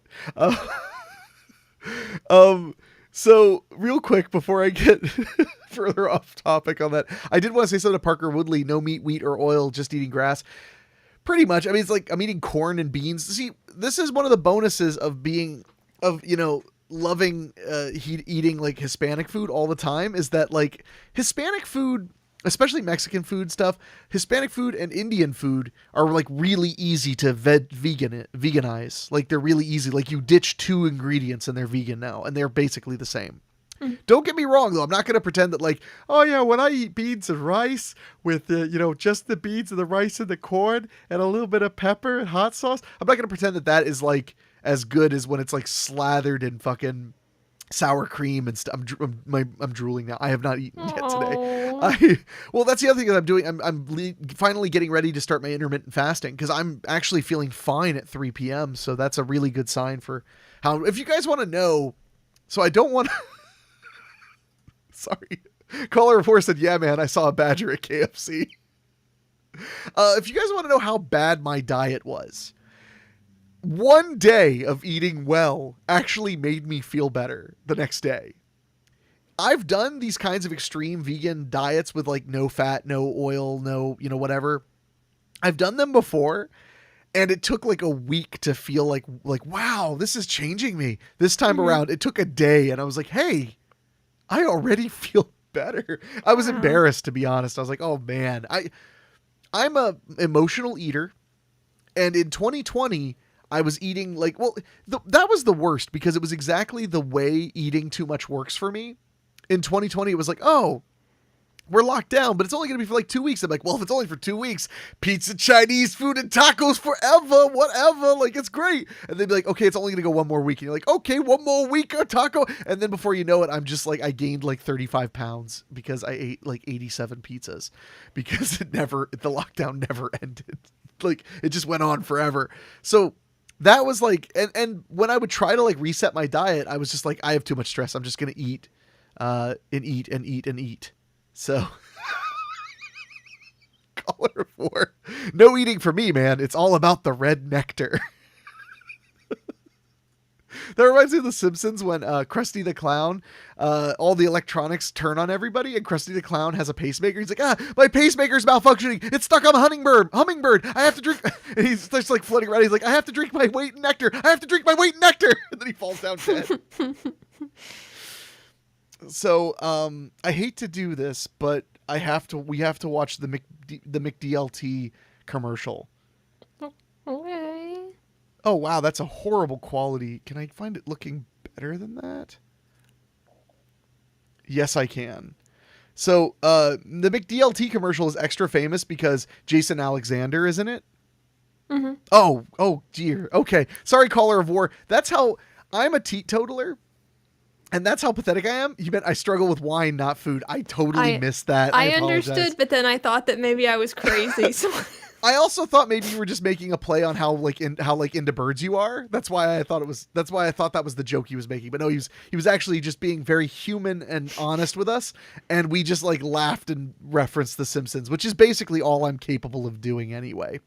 Uh, so real quick before I get further off topic on that, I did want to say something to Parker Woodley: no meat, wheat, or oil, just eating grass. Pretty much. I mean, it's like I'm eating corn and beans. See, this is one of the bonuses of being, loving eating like Hispanic food all the time, is that like Hispanic food, especially Mexican food stuff, Hispanic food and Indian food are like really easy to veganize. Like they're really easy. Like you ditch 2 ingredients and they're vegan now, and they're basically the same. Don't get me wrong, though. I'm not going to pretend that, like, oh, yeah, when I eat beans and rice with, just the beans and the rice and the corn and a little bit of pepper and hot sauce, I'm not going to pretend that that is, like, as good as when it's, like, slathered in fucking sour cream and stuff. I'm drooling now. I have not eaten yet today. Well, that's the other thing that I'm doing. I'm finally getting ready to start my intermittent fasting because I'm actually feeling fine at 3 p.m., so that's a really good sign for how... If you guys want to know... So I don't want to... Sorry. Caller 4 said, yeah, man, I saw a badger at KFC. If you guys want to know how bad my diet was, one day of eating well actually made me feel better the next day. I've done these kinds of extreme vegan diets with like no fat, no oil, no, whatever. I've done them before, and it took like a week to feel like, wow, this is changing me. This time around, it took a day, and I was like, hey, I already feel better. I was embarrassed, to be honest. I was like, oh man, I'm a emotional eater. And in 2020, I was eating like, that was the worst because it was exactly the way eating too much works for me. In 2020, it was like, oh, we're locked down, but it's only going to be for like 2 weeks. I'm like, well, if it's only for 2 weeks, pizza, Chinese food, and tacos forever, whatever. Like, it's great. And they'd be like, okay, it's only going to go 1 more week. And you're like, okay, 1 more week of taco. And then before you know it, I'm just like, I gained like 35 pounds because I ate like 87 pizzas because the lockdown never ended. Like, it just went on forever. So that was like, and when I would try to like reset my diet, I was just like, I have too much stress. I'm just going to eat and eat and eat and eat. So, caller 4. No eating for me, man. It's all about the red nectar. That reminds me of The Simpsons when Krusty the Clown, all the electronics turn on everybody, and Krusty the Clown has a pacemaker. He's like, my pacemaker's malfunctioning. It's stuck on a hummingbird. I have to drink. And he's just like floating around. He's like, I have to drink my weight in nectar. I have to drink my weight in nectar. And then he falls down dead. So, I hate to do this, but we have to watch the McDLT commercial. Okay. Oh, wow. That's a horrible quality. Can I find it looking better than that? Yes, I can. So, the McDLT commercial is extra famous because Jason Alexander is in it. Mm-hmm. Oh, dear. Okay. Sorry, caller of war. That's how I'm a teetotaler. And that's how pathetic I am. You meant I struggle with wine, not food. I totally missed that. I understood, but then I thought that maybe I was crazy. So I also thought maybe you were just making a play on how into birds you are. That's why I thought that was the joke he was making. But no, he was actually just being very human and honest with us, and we just like laughed and referenced The Simpsons, which is basically all I'm capable of doing anyway.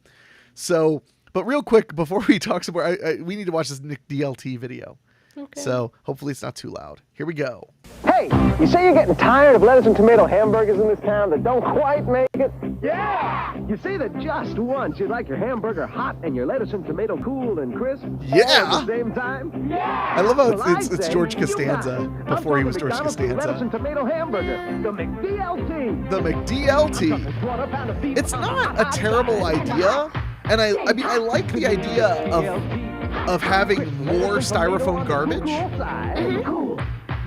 So, but real quick before we talk some more, we need to watch this Nick DLT video. Okay. So hopefully it's not too loud. Here we go. Hey, you say you're getting tired of lettuce and tomato hamburgers in this town that don't quite make it? Yeah! You say that just once you'd like your hamburger hot and your lettuce and tomato cool and crisp yeah. all at the same time? Yeah! I love how it's George Costanza before he was George Costanza. Lettuce and tomato hamburger, the McDLT. The McDLT. It's not a terrible idea, and I mean I like the idea of having more styrofoam garbage,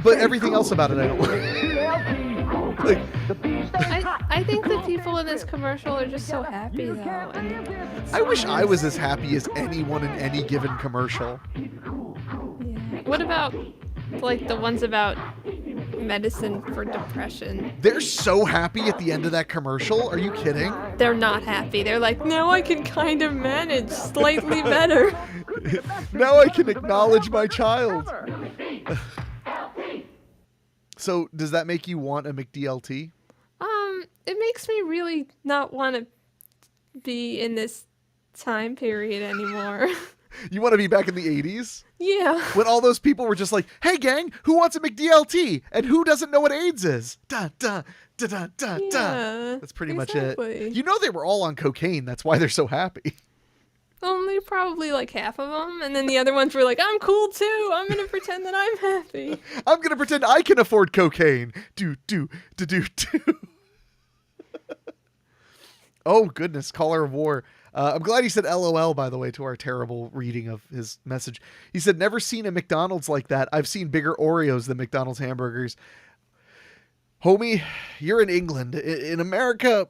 but everything else about it I don't like. Like, I think the people in this commercial are just so happy though. And I wish I was as happy as anyone in any given commercial. yeah. What about like the ones about medicine for depression? They're so happy at the end of that commercial. Are you kidding? They're not happy. They're like, now I can kind of manage slightly better. Now I can acknowledge my child. So does that make you want a McDLT? It makes me really not want to be in this time period anymore. You want to be back in the 80s? Yeah. When all those people were just like, hey gang, who wants a McDLT? And who doesn't know what AIDS is? Da, da, da, da, da, da. Yeah, That's pretty much it. exactly. You know they were all on cocaine. That's why they're so happy. Only probably like half of them. And then the other ones were like, I'm cool too. I'm going to pretend that I'm happy. I'm going to pretend I can afford cocaine. Do. Oh, goodness. Caller of War. I'm glad he said LOL, by the way, to our terrible reading of his message. He said, never seen a McDonald's like that. I've seen bigger Oreos than McDonald's hamburgers. Homie, you're in England. In America,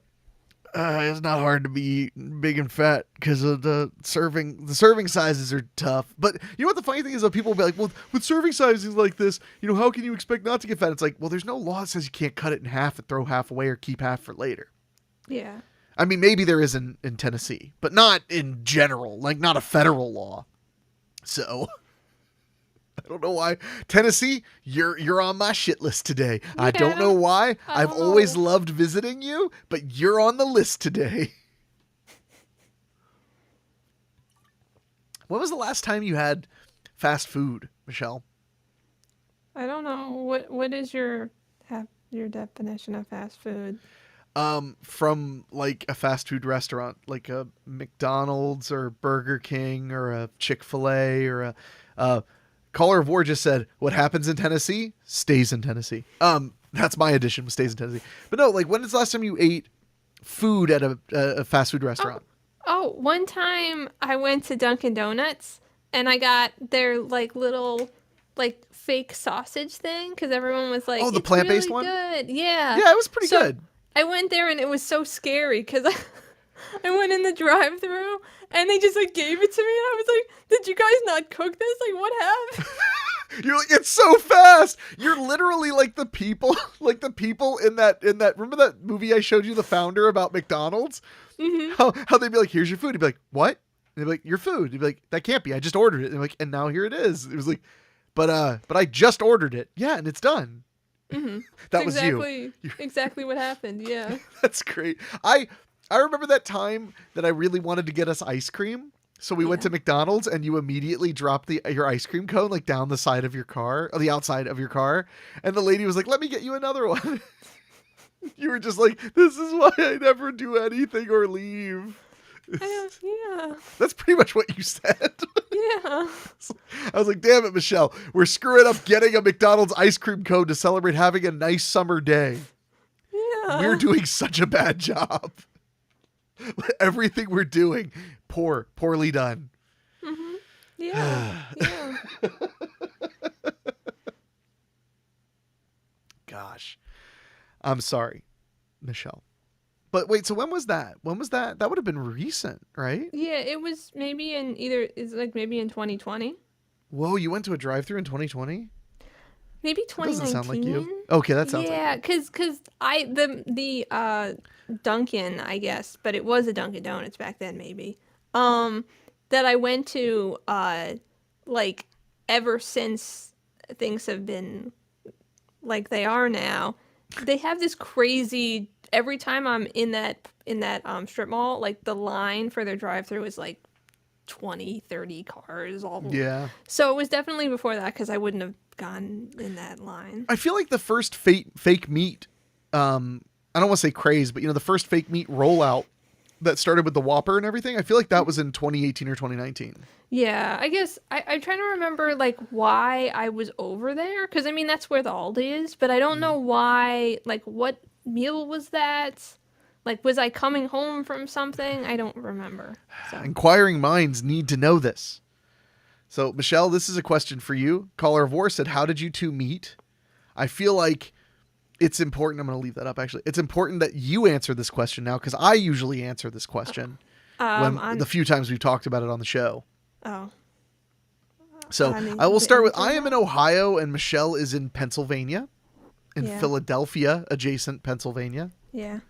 it's not hard to be big and fat because of the serving sizes are tough. But you know what the funny thing is, though? People will be like, well, with serving sizes like this, how can you expect not to get fat? It's like, well, there's no law that says you can't cut it in half and throw half away or keep half for later. Yeah. I mean, maybe there is in Tennessee, but not in general, like not a federal law. So I don't know why. Tennessee, you're on my shit list today. Yeah, I don't know why. I've always loved visiting you, but you're on the list today. When was the last time you had fast food, Michelle? I don't know. What is your definition of fast food? From like a fast food restaurant, like a McDonald's or Burger King or a Chick-fil-A or a Caller of War just said, what happens in Tennessee stays in Tennessee. That's my addition, stays in Tennessee. But no, like when is the last time you ate food at a fast food restaurant? Oh, one time I went to Dunkin' Donuts and I got their like little like fake sausage thing because everyone was like, oh, the plant-based really one? Good. Yeah. Yeah, it was pretty good. I went there and it was so scary because I went in the drive-thru and they just like gave it to me and I was like, did you guys not cook this? Like, what happened? You're like, it's so fast. You're literally like the people in that remember that movie I showed you, The Founder, about McDonald's? Mm-hmm. How they'd be like, here's your food. He'd be like, what? And they'd be like, your food. He'd be like, that can't be. I just ordered it. And they're like, and now here it is. It was like, but I just ordered it. Yeah, and it's done. Mm-hmm. That was you. Exactly what happened. Yeah. That's great. I remember that time that I really wanted to get us ice cream. So we went to McDonald's and you immediately dropped your ice cream cone like down the side of your car, or the outside of your car. And the lady was like, let me get you another one. You were just like, this is why I never do anything or leave. Yeah. That's pretty much what you said. Yeah. I was like, damn it, Michelle. We're screwing up getting a McDonald's ice cream cone to celebrate having a nice summer day. Yeah. We're doing such a bad job. Everything we're doing, poorly done. Mm-hmm. Yeah. Yeah. Gosh. I'm sorry, Michelle. But wait, so when was that? That would have been recent, right? Yeah, it was maybe maybe in 2020. Whoa, you went to a drive-thru in 2020? Maybe 2019. Doesn't sound like you. Okay, that sounds yeah, like because the Dunkin', I guess, but it was a Dunkin' Donuts back then, maybe. That I went to like ever since things have been like they are now. They have this crazy. Every time I'm in that strip mall, like the line for their drive-thru is like 20, 30 cars all. Yeah. So it was definitely before that because I wouldn't have gone in that line. I feel like the first fake meat, I don't want to say craze, but the first fake meat rollout that started with the Whopper and everything, I feel like that was in 2018 or 2019. Yeah, I guess I'm trying to remember like why I was over there because I mean that's where the Aldi is, but I don't know why. Like what meal was that? Like was I coming home from something? I don't remember. So. Inquiring minds need to know this. So Michelle, this is a question for you. Caller of War said, "How did you two meet?" I feel like it's important. I'm going to leave that up, actually. It's important that you answer this question now, because I usually answer this question the few times we've talked about it on the show. Oh. So I will start with, I am in Ohio and Michelle is in Pennsylvania, in Philadelphia, adjacent Pennsylvania. Yeah.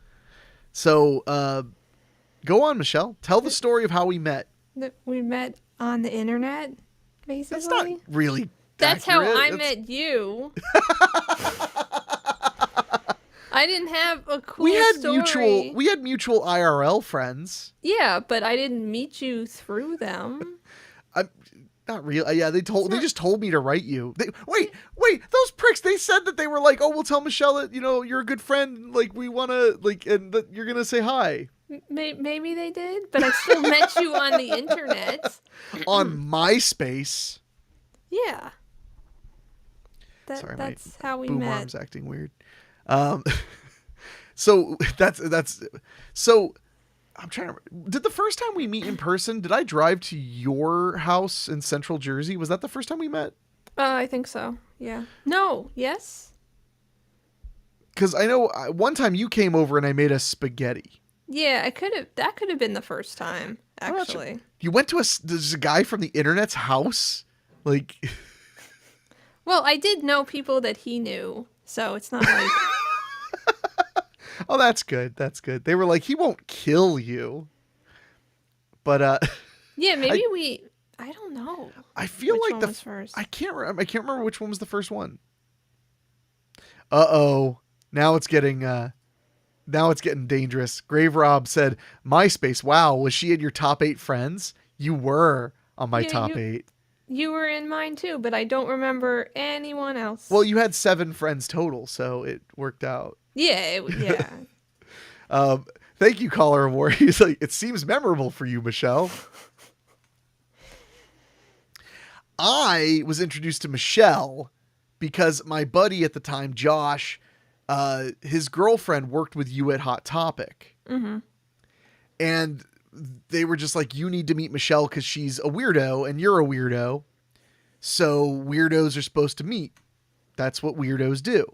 So go on, Michelle. Tell the story of how we met. We met on the internet, basically. That's not really That's accurate. how I met you. I didn't have a cool story. We had mutual IRL friends. Yeah, but I didn't meet you through them. Not real. Yeah, they just told me to write you. Wait, those pricks, they said that they were like, "Oh, we'll tell Michelle that, you're a good friend, like we want to and that you're going to say hi." Maybe they did, but I still met you on the internet. On MySpace. Yeah. Sorry, that's how we boom met. arm's acting weird. So so I'm trying to remember. Did the first time we meet in person, did I drive to your house in Central Jersey? Was that the first time we met? I think so. Yeah. No. Yes. Because I know one time you came over and I made us spaghetti. Yeah, that could have been the first time, actually. You went to there's a guy from the internet's house? Like... Well, I did know people that he knew, so it's not like... Oh, that's good. That's good. They were like, he won't kill you. But, yeah, maybe I don't know. I feel which like one was first. I can't remember which one was the first one. Uh-oh. Now it's getting dangerous. Grave Rob said, MySpace. Wow, was she in your top 8 friends? You were on my top 8. You were in mine too, but I don't remember anyone else. Well, you had 7 friends total, so it worked out. Yeah, yeah. Thank you, Caller of War. He's like, it seems memorable for you, Michelle. I was introduced to Michelle because my buddy at the time, Josh, his girlfriend worked with you at Hot Topic. Mm-hmm. And they were just like, you need to meet Michelle because she's a weirdo and you're a weirdo. So weirdos are supposed to meet. That's what weirdos do.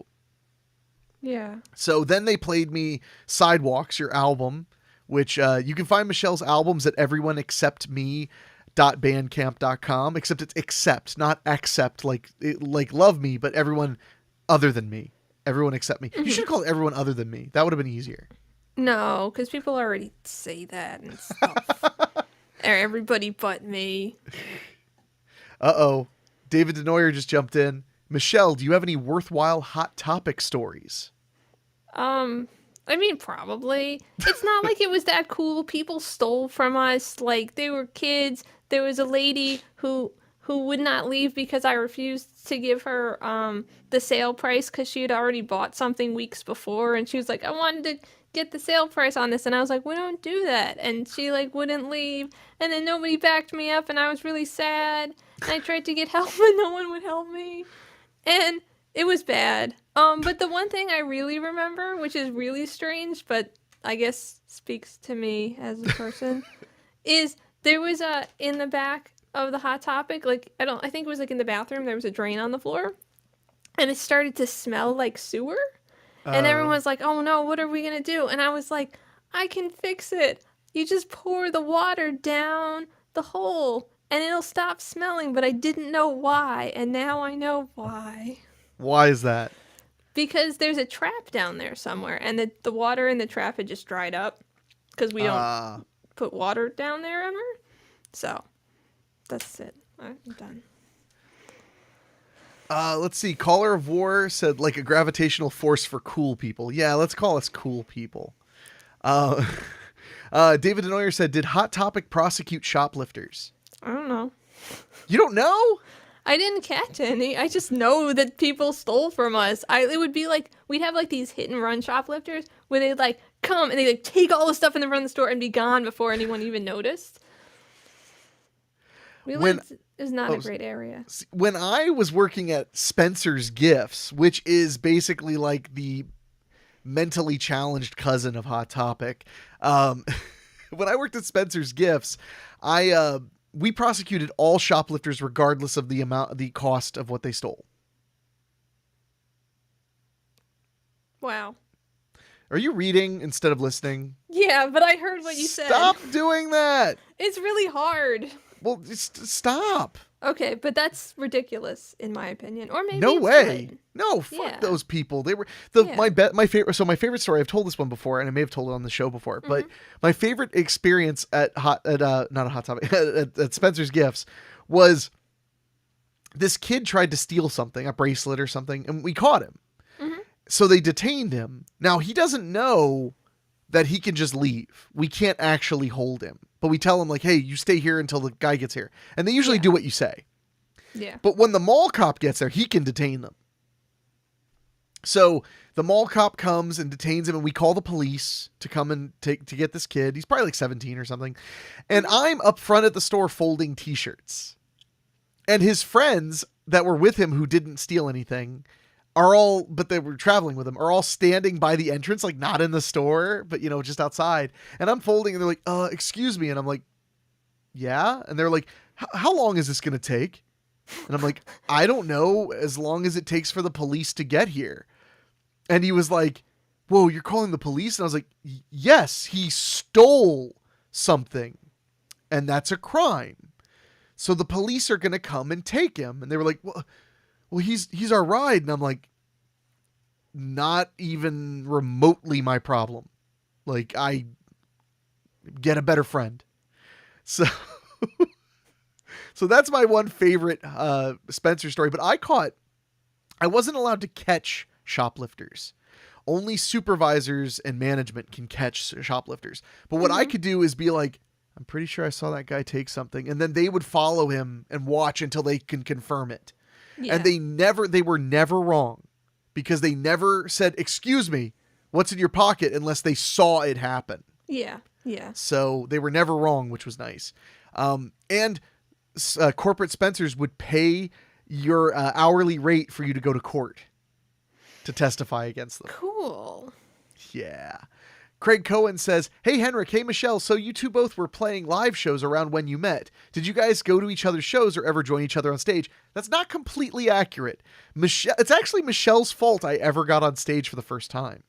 Yeah. So then they played me Sidewalks, your album, which you can find Michelle's albums at everyoneexceptme.bandcamp.com, except it's accept, not accept like love me, but everyone other than me. Everyone except me. You should call it everyone other than me. That would have been easier. No, because people already say that and stuff. Everybody but me. Uh-oh. David Denoyer just jumped in. Michelle, do you have any worthwhile Hot Topic stories? I mean, probably. It's not like it was that cool. People stole from us. Like, they were kids. There was a lady who would not leave because I refused to give her the sale price because she had already bought something weeks before. And she was like, I wanted to get the sale price on this. And I was like, we don't do that. And she, like, wouldn't leave. And then nobody backed me up, and I was really sad. And I tried to get help, but no one would help me. And it was bad. But the one thing I really remember, which is really strange, but I guess speaks to me as a person, is there was in the back of the Hot Topic, like, I think it was like in the bathroom, there was a drain on the floor, and it started to smell like sewer. And everyone was like, oh no, what are we going to do? And I was like, I can fix it. You just pour the water down the hole and it'll stop smelling, but I didn't know why, and now I know why. Why is that? Because there's a trap down there somewhere, and the water in the trap had just dried up because we don't put water down there ever. So that's it. I'm done. Let's see. Caller of War said, like a gravitational force for cool people. Yeah, let's call us cool people. David Denoyer said, did Hot Topic prosecute shoplifters? I don't know. You don't know? I didn't catch any. I just know that people stole from us. It would be like, we'd have like these hit and run shoplifters where they'd like come and they'd like take all the stuff in the front of the store and be gone before anyone even noticed. It was not a great area. When I was working at Spencer's Gifts, which is basically like the mentally challenged cousin of Hot Topic, when I worked at Spencer's Gifts, we prosecuted all shoplifters regardless of the cost of what they stole. Wow. Are you reading instead of listening? Yeah, but I heard what you said. Stop doing that. It's really hard. Well, just stop. Okay, but that's ridiculous in my opinion. Or maybe No it's way. good. No, fuck Yeah. those people. They were Yeah. my favorite. So my favorite story. I've told this one before, and I may have told it on the show before. But my favorite experience at not a Hot Topic at Spencer's Gifts was this kid tried to steal something, a bracelet or something, and we caught him. So they detained him. Now he doesn't know that he can just leave. We can't actually hold him. But we tell him like, hey, you stay here until the guy gets here. And they usually do what you say. Yeah. But when the mall cop gets there, he can detain them. So the mall cop comes and detains him, and we call the police to come and to get this kid. He's probably like 17 or something. And I'm up front at the store folding t-shirts. And his friends that were with him who didn't steal anything but they were traveling with him, are all standing by the entrance, like not in the store, but just outside. And I'm folding and they're like, excuse me. And I'm like, yeah. And they're like, how long is this going to take? And I'm like, I don't know, as long as it takes for the police to get here. And he was like, whoa, you're calling the police? And I was like, yes, he stole something and that's a crime. So the police are going to come and take him. And they were like, well, he's our ride. And I'm like, not even remotely my problem. Like, I get a better friend. So, so that's my one favorite Spencer story. But I wasn't allowed to catch shoplifters. Only supervisors and management can catch shoplifters. But what I could do is be like, I'm pretty sure I saw that guy take something. And then they would follow him and watch until they can confirm it. Yeah. And they were never wrong, because they never said, excuse me, what's in your pocket, unless they saw it happen. Yeah. Yeah. So they were never wrong, which was nice. And corporate Spencers would pay your hourly rate for you to go to court to testify against them. Cool. Yeah. Craig Cohen says, hey, Henrik, hey, Michelle, so you two both were playing live shows around when you met. Did you guys go to each other's shows or ever join each other on stage? That's not completely accurate. It's actually Michelle's fault I ever got on stage for the first time.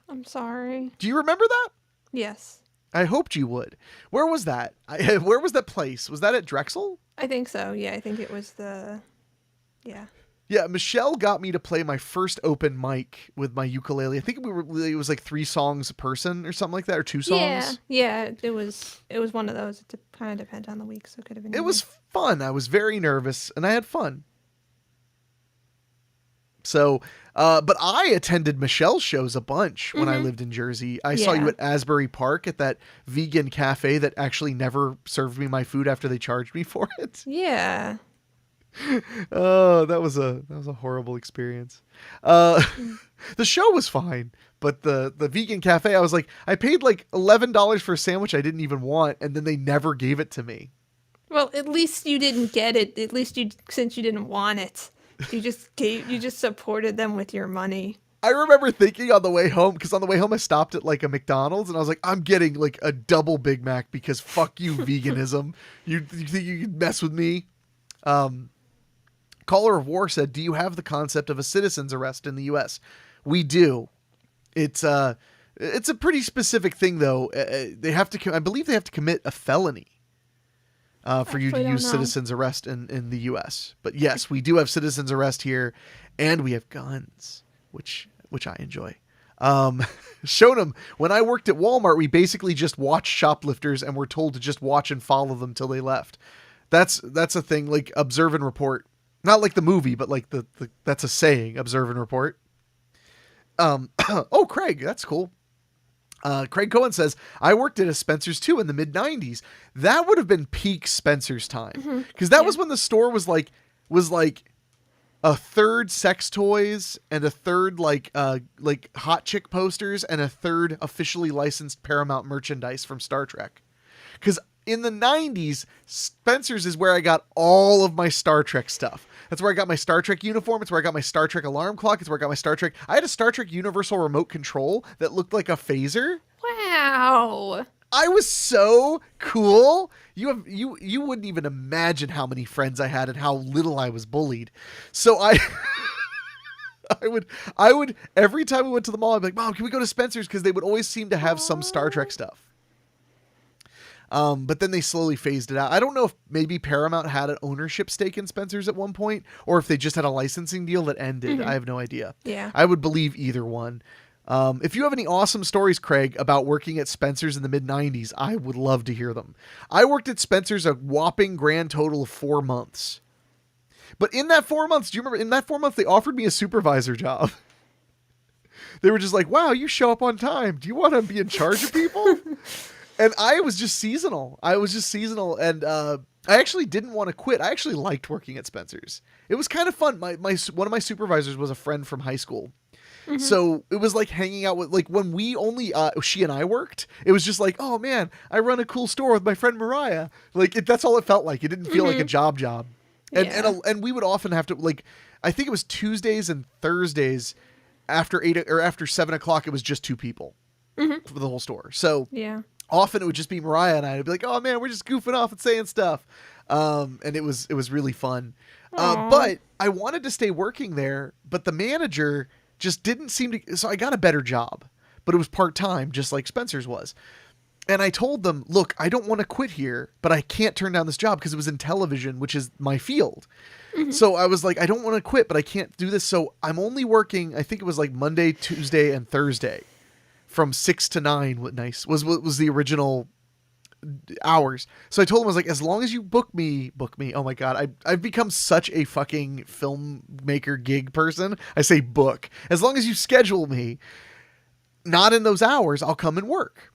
I'm sorry. Do you remember that? Yes. I hoped you would. Where was that? Where was that place? Was that at Drexel? I think so. Yeah, I think it was yeah. Yeah, Michelle got me to play my first open mic with my ukulele. I think it was like 3 songs a person or something like that, or 2 songs. Yeah, it was one of those. It kind of depends on the week, so it could have been. It was fun. I was very nervous, and I had fun. So, but I attended Michelle's shows a bunch when I lived in Jersey. I saw you at Asbury Park at that vegan cafe that actually never served me my food after they charged me for it. Yeah. Oh, that was a horrible experience. The show was fine, but the vegan cafe, I was like, I paid like $11 for a sandwich I didn't even want, and then they never gave it to me. Well, at least you didn't get it. At least since you didn't want it, you just supported them with your money. I remember thinking on the way home, because on the way home I stopped at like a McDonald's and I was like, I'm getting like a double Big Mac because fuck you, veganism. You think you can mess with me? Caller of War said, do you have the concept of a citizen's arrest in the U.S.? We do. It's a pretty specific thing, though. I believe they have to commit a felony for you to use citizen's arrest in the U.S. But yes, we do have citizen's arrest here, and we have guns, which I enjoy. Shown them when I worked at Walmart, we basically just watched shoplifters and were told to just watch and follow them till they left. That's a thing, like observe and report. Not like the movie, but like the that's a saying, observe and report. Oh, Craig, that's cool. Craig Cohen says, I worked at a Spencer's too in the mid 90s. That would have been peak Spencer's time. Because that was when the store was like a third sex toys and a third like hot chick posters and a third officially licensed Paramount merchandise from Star Trek. Because in the 90s, Spencer's is where I got all of my Star Trek stuff. That's where I got my Star Trek uniform. It's where I got my Star Trek alarm clock. It's where I got my Star Trek. I had a Star Trek Universal remote control that looked like a phaser. Wow. I was so cool. You wouldn't even imagine how many friends I had and how little I was bullied. So I would every time we went to the mall, I'd be like, Mom, can we go to Spencer's? Because they would always seem to have some Star Trek stuff. But then they slowly phased it out. I don't know if maybe Paramount had an ownership stake in Spencer's at one point, or if they just had a licensing deal that ended. I have no idea. Yeah. I would believe either one. If you have any awesome stories, Craig, about working at Spencer's in the mid-90s, I would love to hear them. I worked at Spencer's a whopping grand total of 4 months. But in that 4 months, do you remember, in that 4 months, they offered me a supervisor job. They were just like, wow, you show up on time. Do you want to be in charge of people? And I was just seasonal. And I actually didn't want to quit. I actually liked working at Spencer's. It was kind of fun. One of my supervisors was a friend from high school. Mm-hmm. So it was like hanging out with, like, when we only, she and I worked, it was just like, oh man, I run a cool store with my friend Mariah. Like, that's all it felt like. It didn't feel like a job. And we would often have to, like, I think it was Tuesdays and Thursdays after 7 o'clock, it was just 2 people for the whole store. So yeah. Often it would just be Mariah and I'd be like, oh man, we're just goofing off and saying stuff. And it was really fun. But I wanted to stay working there, but the manager just didn't seem to, so I got a better job, but it was part-time, just like Spencer's was. And I told them, look, I don't want to quit here, but I can't turn down this job because it was in television, which is my field. Mm-hmm. So I was like, I don't want to quit, but I can't do this. So I'm only working, I think it was like Monday, Tuesday, and Thursday from 6 to 9. What nice was the original hours. So I told him, I was like, as long as you book me. Oh my God. I've become such a fucking filmmaker gig person. I say book. As long as you schedule me, not in those hours, I'll come and work.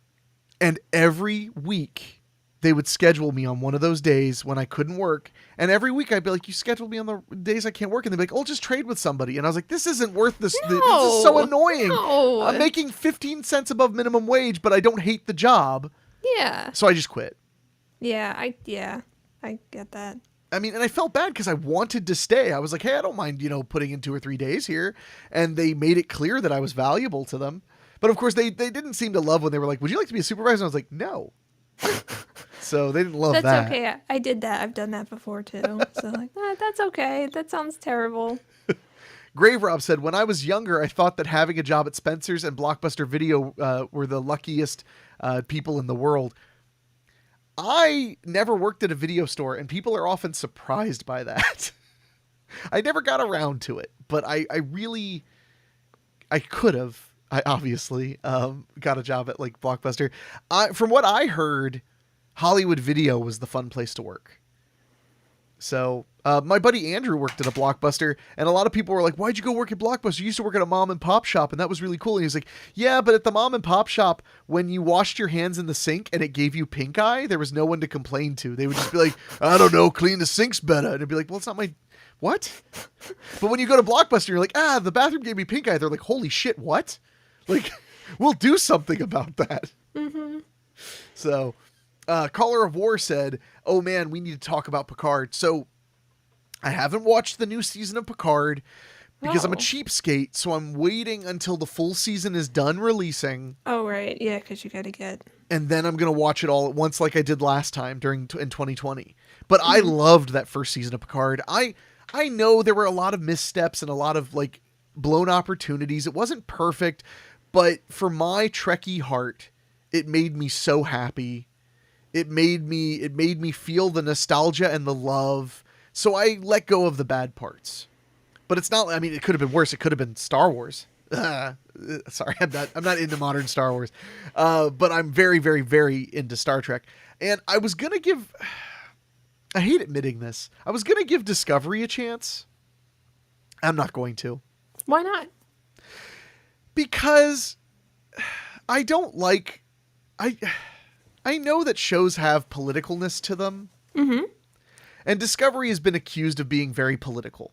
And every week they would schedule me on one of those days when I couldn't work. And every week I'd be like, you scheduled me on the days I can't work. And they'd be like, oh, just trade with somebody. And I was like, this isn't worth this. No, this is so annoying. No. I'm making 15 cents above minimum wage, but I don't hate the job. Yeah. So I just quit. Yeah. I get that. I mean, and I felt bad because I wanted to stay. I was like, hey, I don't mind, putting in 2 or 3 days here. And they made it clear that I was valuable to them. But of course, they didn't seem to love when they were like, would you like to be a supervisor? And I was like, no. So they didn't love that. That's okay. I did that. I've done that before too. So like, that's okay. That sounds terrible. Grave Rob said, when I was younger, I thought that having a job at Spencer's and Blockbuster Video were the luckiest people in the world. I never worked at a video store, and people are often surprised by that. I never got around to it, but I could have. I obviously got a job at like Blockbuster. From what I heard, Hollywood Video was the fun place to work. So my buddy Andrew worked at a Blockbuster, and a lot of people were like, why'd you go work at Blockbuster? You used to work at a mom and pop shop, and that was really cool. And he was like, yeah, but at the mom and pop shop, when you washed your hands in the sink and it gave you pink eye, there was no one to complain to. They would just be like, I don't know, clean the sinks better. And it'd be like, well, it's not my... What? But when you go to Blockbuster, you're like, the bathroom gave me pink eye. They're like, holy shit, what? Like, we'll do something about that. Mm-hmm. So, Caller of War said, oh man, we need to talk about Picard. So, I haven't watched the new season of Picard because I'm a cheapskate, so I'm waiting until the full season is done releasing. Oh, right. Yeah, because you got to get... And then I'm going to watch it all at once like I did last time in 2020. But I loved that first season of Picard. I know there were a lot of missteps and a lot of, like, blown opportunities. It wasn't perfect. But for my Trekkie heart, it made me so happy. It made me feel the nostalgia and the love. So I let go of the bad parts. But it's not, I mean, it could have been worse. It could have been Star Wars. Sorry, I'm not into modern Star Wars. But I'm very, very, very into Star Trek. And I was going to give, I hate admitting this, I was going to give Discovery a chance. I'm not going to. Why not? Because I don't like, I know that shows have politicalness to them. Mm-hmm. And Discovery has been accused of being very political.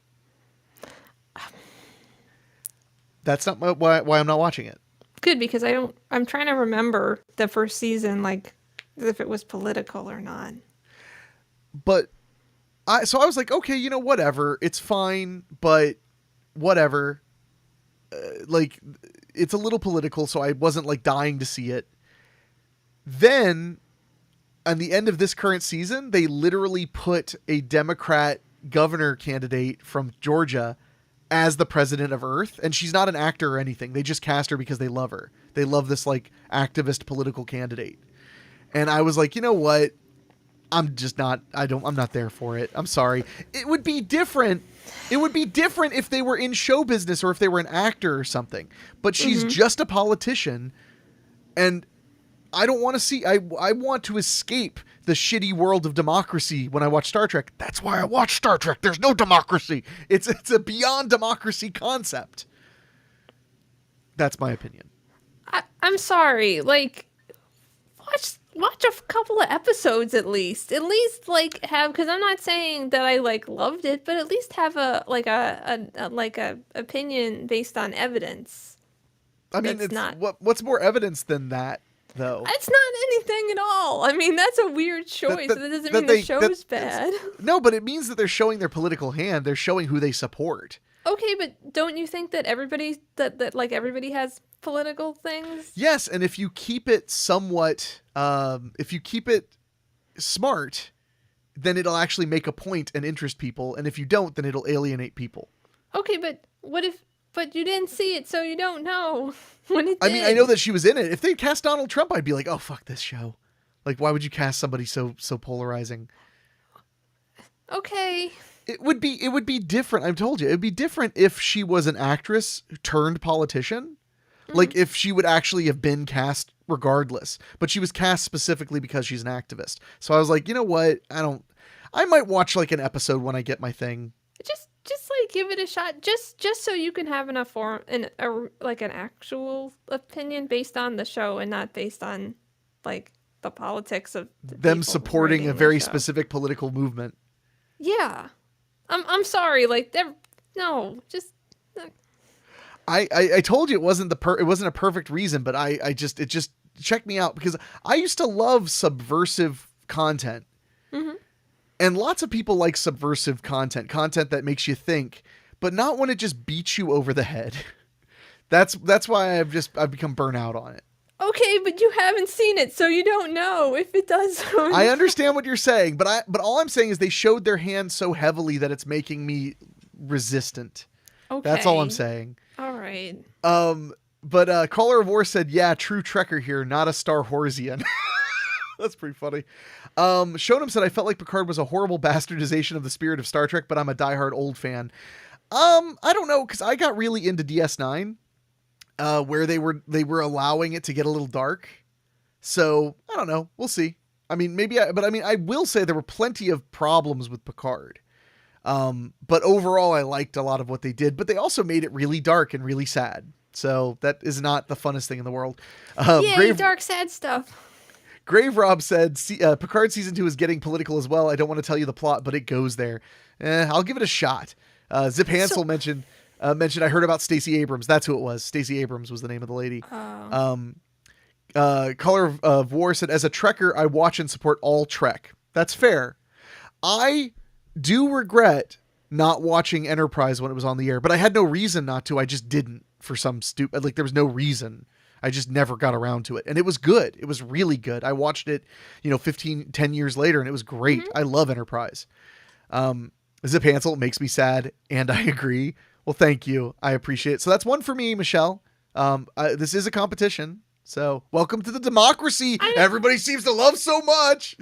That's not why I'm not watching it. Good, because I'm trying to remember the first season, like, if it was political or not. But so I was like, okay, whatever. It's fine, but whatever. Like, it's a little political, so I wasn't like dying to see it. Then, on the end of this current season, they literally put a Democrat governor candidate from Georgia as the president of Earth, and she's not an actor or anything. They just cast her because they love her. They love this like activist political candidate. And I was like, you know what? I'm not there for it. I'm sorry. It would be different. It would be different if they were in show business or if they were an actor or something. But she's just a politician, and I don't want to see. I want to escape the shitty world of democracy when I watch Star Trek. That's why I watch Star Trek. There's no democracy. It's a beyond democracy concept. That's my opinion. I'm sorry. Like, watch a couple of episodes at least. At least like have, because I'm not saying that I like loved it, but at least have a opinion based on evidence. I mean, it's not what's more evidence than that, though. It's not anything at all. I mean, that's a weird choice. That doesn't mean the show's bad. No, but it means that they're showing their political hand. They're showing who they support. Okay, but don't you think that everybody has political things? Yes, and if you keep it somewhat, if you keep it smart, then it'll actually make a point and interest people. And if you don't, then it'll alienate people. Okay, but but you didn't see it, so you don't know when it did. I mean, I know that she was in it. If they cast Donald Trump, I'd be like, oh, fuck this show. Like, why would you cast somebody so polarizing? Okay. It would be different. I've told you, it'd be different if she was an actress who turned politician. Like if she would actually have been cast regardless, but she was cast specifically because she's an activist. So I was like, you know what? I might watch like an episode when I get my thing. Just like give it a shot, just so you can have enough an actual opinion based on the show and not based on like the politics of them supporting a very specific political movement. Yeah. I'm sorry, like no, just I told you it wasn't a perfect reason, but it just checked me out because I used to love subversive content. Mm-hmm. And lots of people like subversive content that makes you think, but not when it just beats you over the head. That's why I've become burnt out on it. Okay, but you haven't seen it, so you don't know if it does. I understand what you're saying, but all I'm saying is they showed their hand so heavily that it's making me resistant. Okay. That's all I'm saying. All right. But Caller of War said, yeah, true Trekker here, not a Star Horsian. That's pretty funny. Shonem said, I felt like Picard was a horrible bastardization of the spirit of Star Trek, but I'm a diehard old fan. I don't know, because I got really into DS9. Where they were allowing it to get a little dark. So I don't know. We'll see. I mean, I will say there were plenty of problems with Picard. But overall I liked a lot of what they did, but they also made it really dark and really sad. So that is not the funnest thing in the world. Dark, sad stuff. Grave Rob said, Picard season 2 is getting political as well. I don't want to tell you the plot, but it goes there. I'll give it a shot. Zip Hansel mentioned I heard about Stacey Abrams. That's who it was. Stacey Abrams was the name of the lady. Color of War said, as a Trekker, I watch and support all Trek. That's fair. I do regret not watching Enterprise when it was on the air, but I had no reason not to. I just didn't for some stupid, like there was no reason. I just never got around to it. And it was good. It was really good. I watched it, 10 years later, and it was great. Mm-hmm. I love Enterprise. Zip Hansel makes me sad, and I agree. Well, thank you. I appreciate it. So that's one for me, Michelle. This is a competition. So welcome to the democracy everybody seems to love so much.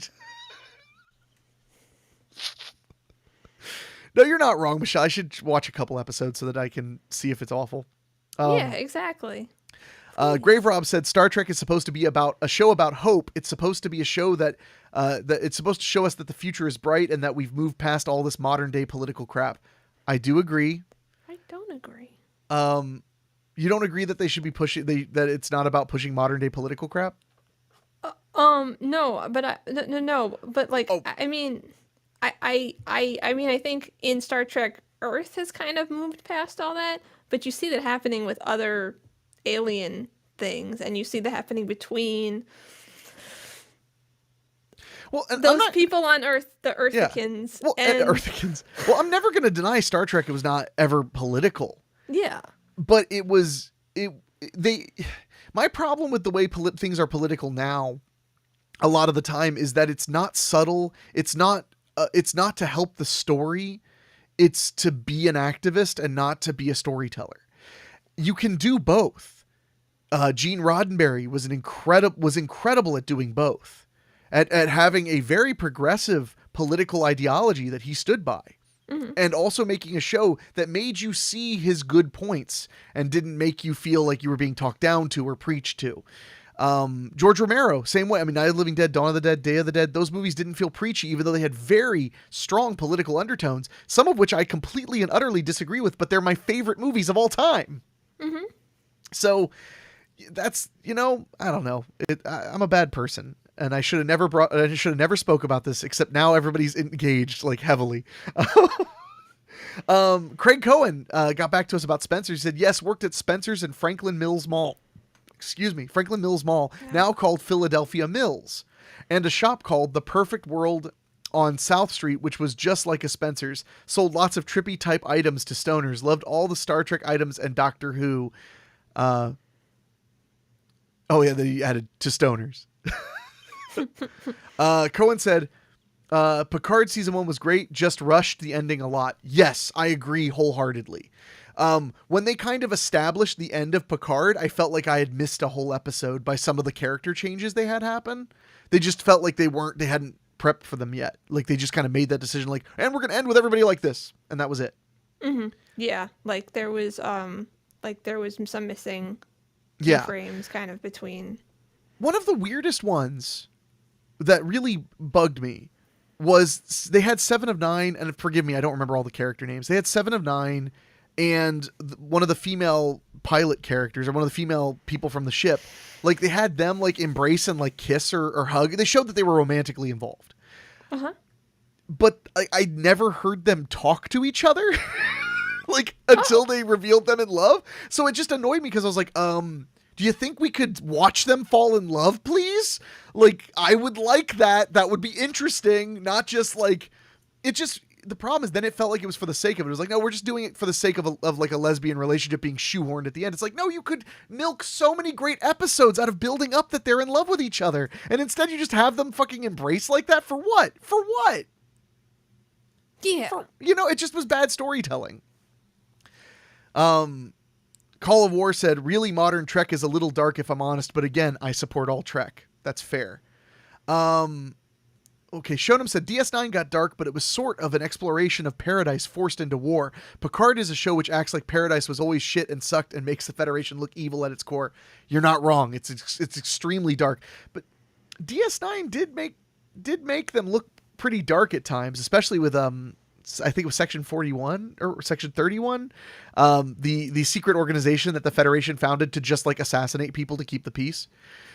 No, you're not wrong, Michelle. I should watch a couple episodes so that I can see if it's awful. Yeah, exactly. Grave Rob said Star Trek is supposed to be about a show about hope. It's supposed to be a show that it's supposed to show us that the future is bright and that we've moved past all this modern day political crap. I do agree. I don't agree. You don't agree that they should be pushing that it's not about pushing modern day political crap? No, but no, but like, I mean, I think in Star Trek, Earth has kind of moved past all that, but you see that happening with other alien things, and you see that happening between those people on Earth, the Earthicans. Yeah. Well, and Earthicans. Well, I'm never going to deny Star Trek. It was not ever political. Yeah. But my problem with the way things are political now, a lot of the time, is that it's not subtle. It's not to help the story. it's to be an activist and not to be a storyteller. You can do both. Gene Roddenberry was incredible at doing both, at having a very progressive political ideology that he stood by, and also making a show that made you see his good points and didn't make you feel like you were being talked down to or preached to. George Romero, same way. I mean, Night of the Living Dead, Dawn of the Dead, Day of the Dead, those movies didn't feel preachy, even though they had very strong political undertones, some of which I completely and utterly disagree with, but they're my favorite movies of all time. So that's, I don't know. I'm a bad person, and I should have never spoke about this, except now everybody's engaged like heavily. Craig Cohen got back to us about Spencer's. He said, yes, worked at Spencer's and Franklin Mills Mall, now called Philadelphia Mills, and a shop called The Perfect World on South Street, which was just like a Spencer's. Sold lots of trippy type items to stoners. Loved all the Star Trek items and Doctor Who. That he added to stoners. Cohen said, Picard season 1 was great, just rushed the ending a lot. Yes, I agree wholeheartely. When they kind of established the end of Picard, I felt like I had missed a whole episode by some of the character changes they had happen. They just felt like they hadn't prepped for them yet. Like they just kind of made that decision, like, and we're going to end with everybody like this. And that was it. Mm-hmm. Yeah. Like there was some missing frames kind of between. One of the weirdest ones that really bugged me was they had 7 of 9, and forgive me, I don't remember all the character names. They had 7 of 9, and one of the female pilot characters, or one of the female people from the ship, like they had them like embrace and like kiss or hug. They showed that they were romantically involved. But I never heard them talk to each other like until they revealed them in love. So it just annoyed me because I was like, do you think we could watch them fall in love, please? Like, I would like that. That would be interesting. Not just like, the problem is then it felt like it was for the sake of it. It was like, no, we're just doing it for the sake of like a lesbian relationship being shoehorned at the end. It's like, no, you could milk so many great episodes out of building up that they're in love with each other. And instead you just have them fucking embrace like that. For what? For what? Yeah. It just was bad storytelling. Call of War said, really modern Trek is a little dark if I'm honest, but again, I support all Trek. That's fair. Okay, Shonam said, DS9 got dark, but it was sort of an exploration of paradise forced into war. Picard is a show which acts like paradise was always shit and sucked and makes the Federation look evil at its core. You're not wrong. It's extremely dark. But DS9 did make them look pretty dark at times, especially with I think it was Section 41 or Section 31, the secret organization that the Federation founded to just like assassinate people to keep the peace.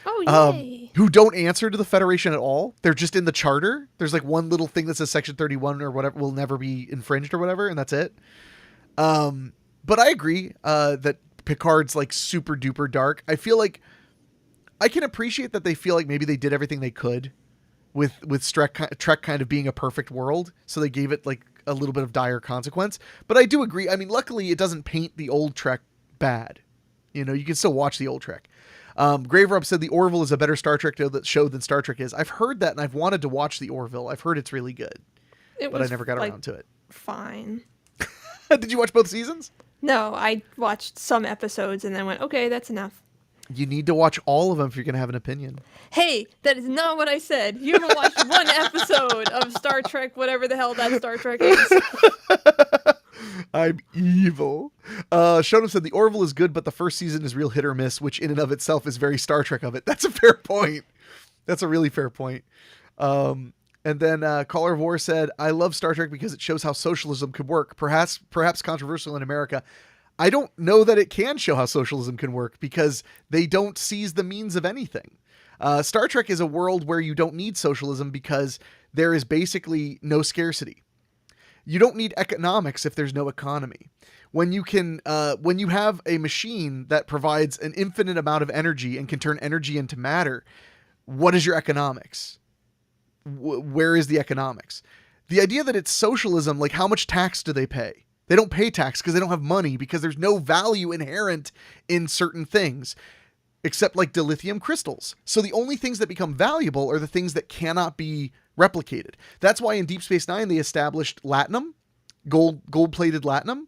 Oh, yay. Who don't answer to the Federation at all. They're just in the charter. There's like one little thing that says Section 31 or whatever will never be infringed or whatever, and that's it. But I agree that Picard's like super duper dark. I feel like I can appreciate that they feel like maybe they did everything they could with Trek kind of being a perfect world, so they gave it like a little bit of dire consequence. But I do agree. I mean, luckily it doesn't paint the old Trek bad. You can still watch the old Trek. Grave Rub said the Orville is a better Star Trek show than Star Trek is. I've heard that, and I've wanted to watch the Orville. I've heard it's really good, but I never got around to it. Fine. Did you watch both seasons? No, I watched some episodes and then went, okay, that's enough. You need to watch all of them if you're going to have an opinion. Hey, that is not what I said. You haven't watched one episode of Star Trek, whatever the hell that Star Trek is. I'm evil. Shonam said the Orville is good, but the first season is real hit or miss, which in and of itself is very Star Trek of it. That's a fair point. That's a really fair point. And then Caller of War said, I love Star Trek because it shows how socialism could work. Perhaps controversial in America. I don't know that it can show how socialism can work because they don't seize the means of anything. Star Trek is a world where you don't need socialism because there is basically no scarcity. You don't need economics if there's no economy. When you have a machine that provides an infinite amount of energy and can turn energy into matter, what is your economics? Where is the economics? The idea that it's socialism, like how much tax do they pay? They don't pay tax because they don't have money, because there's no value inherent in certain things except like dilithium crystals. So the only things that become valuable are the things that cannot be replicated. That's why in Deep Space Nine, they established latinum gold-plated latinum,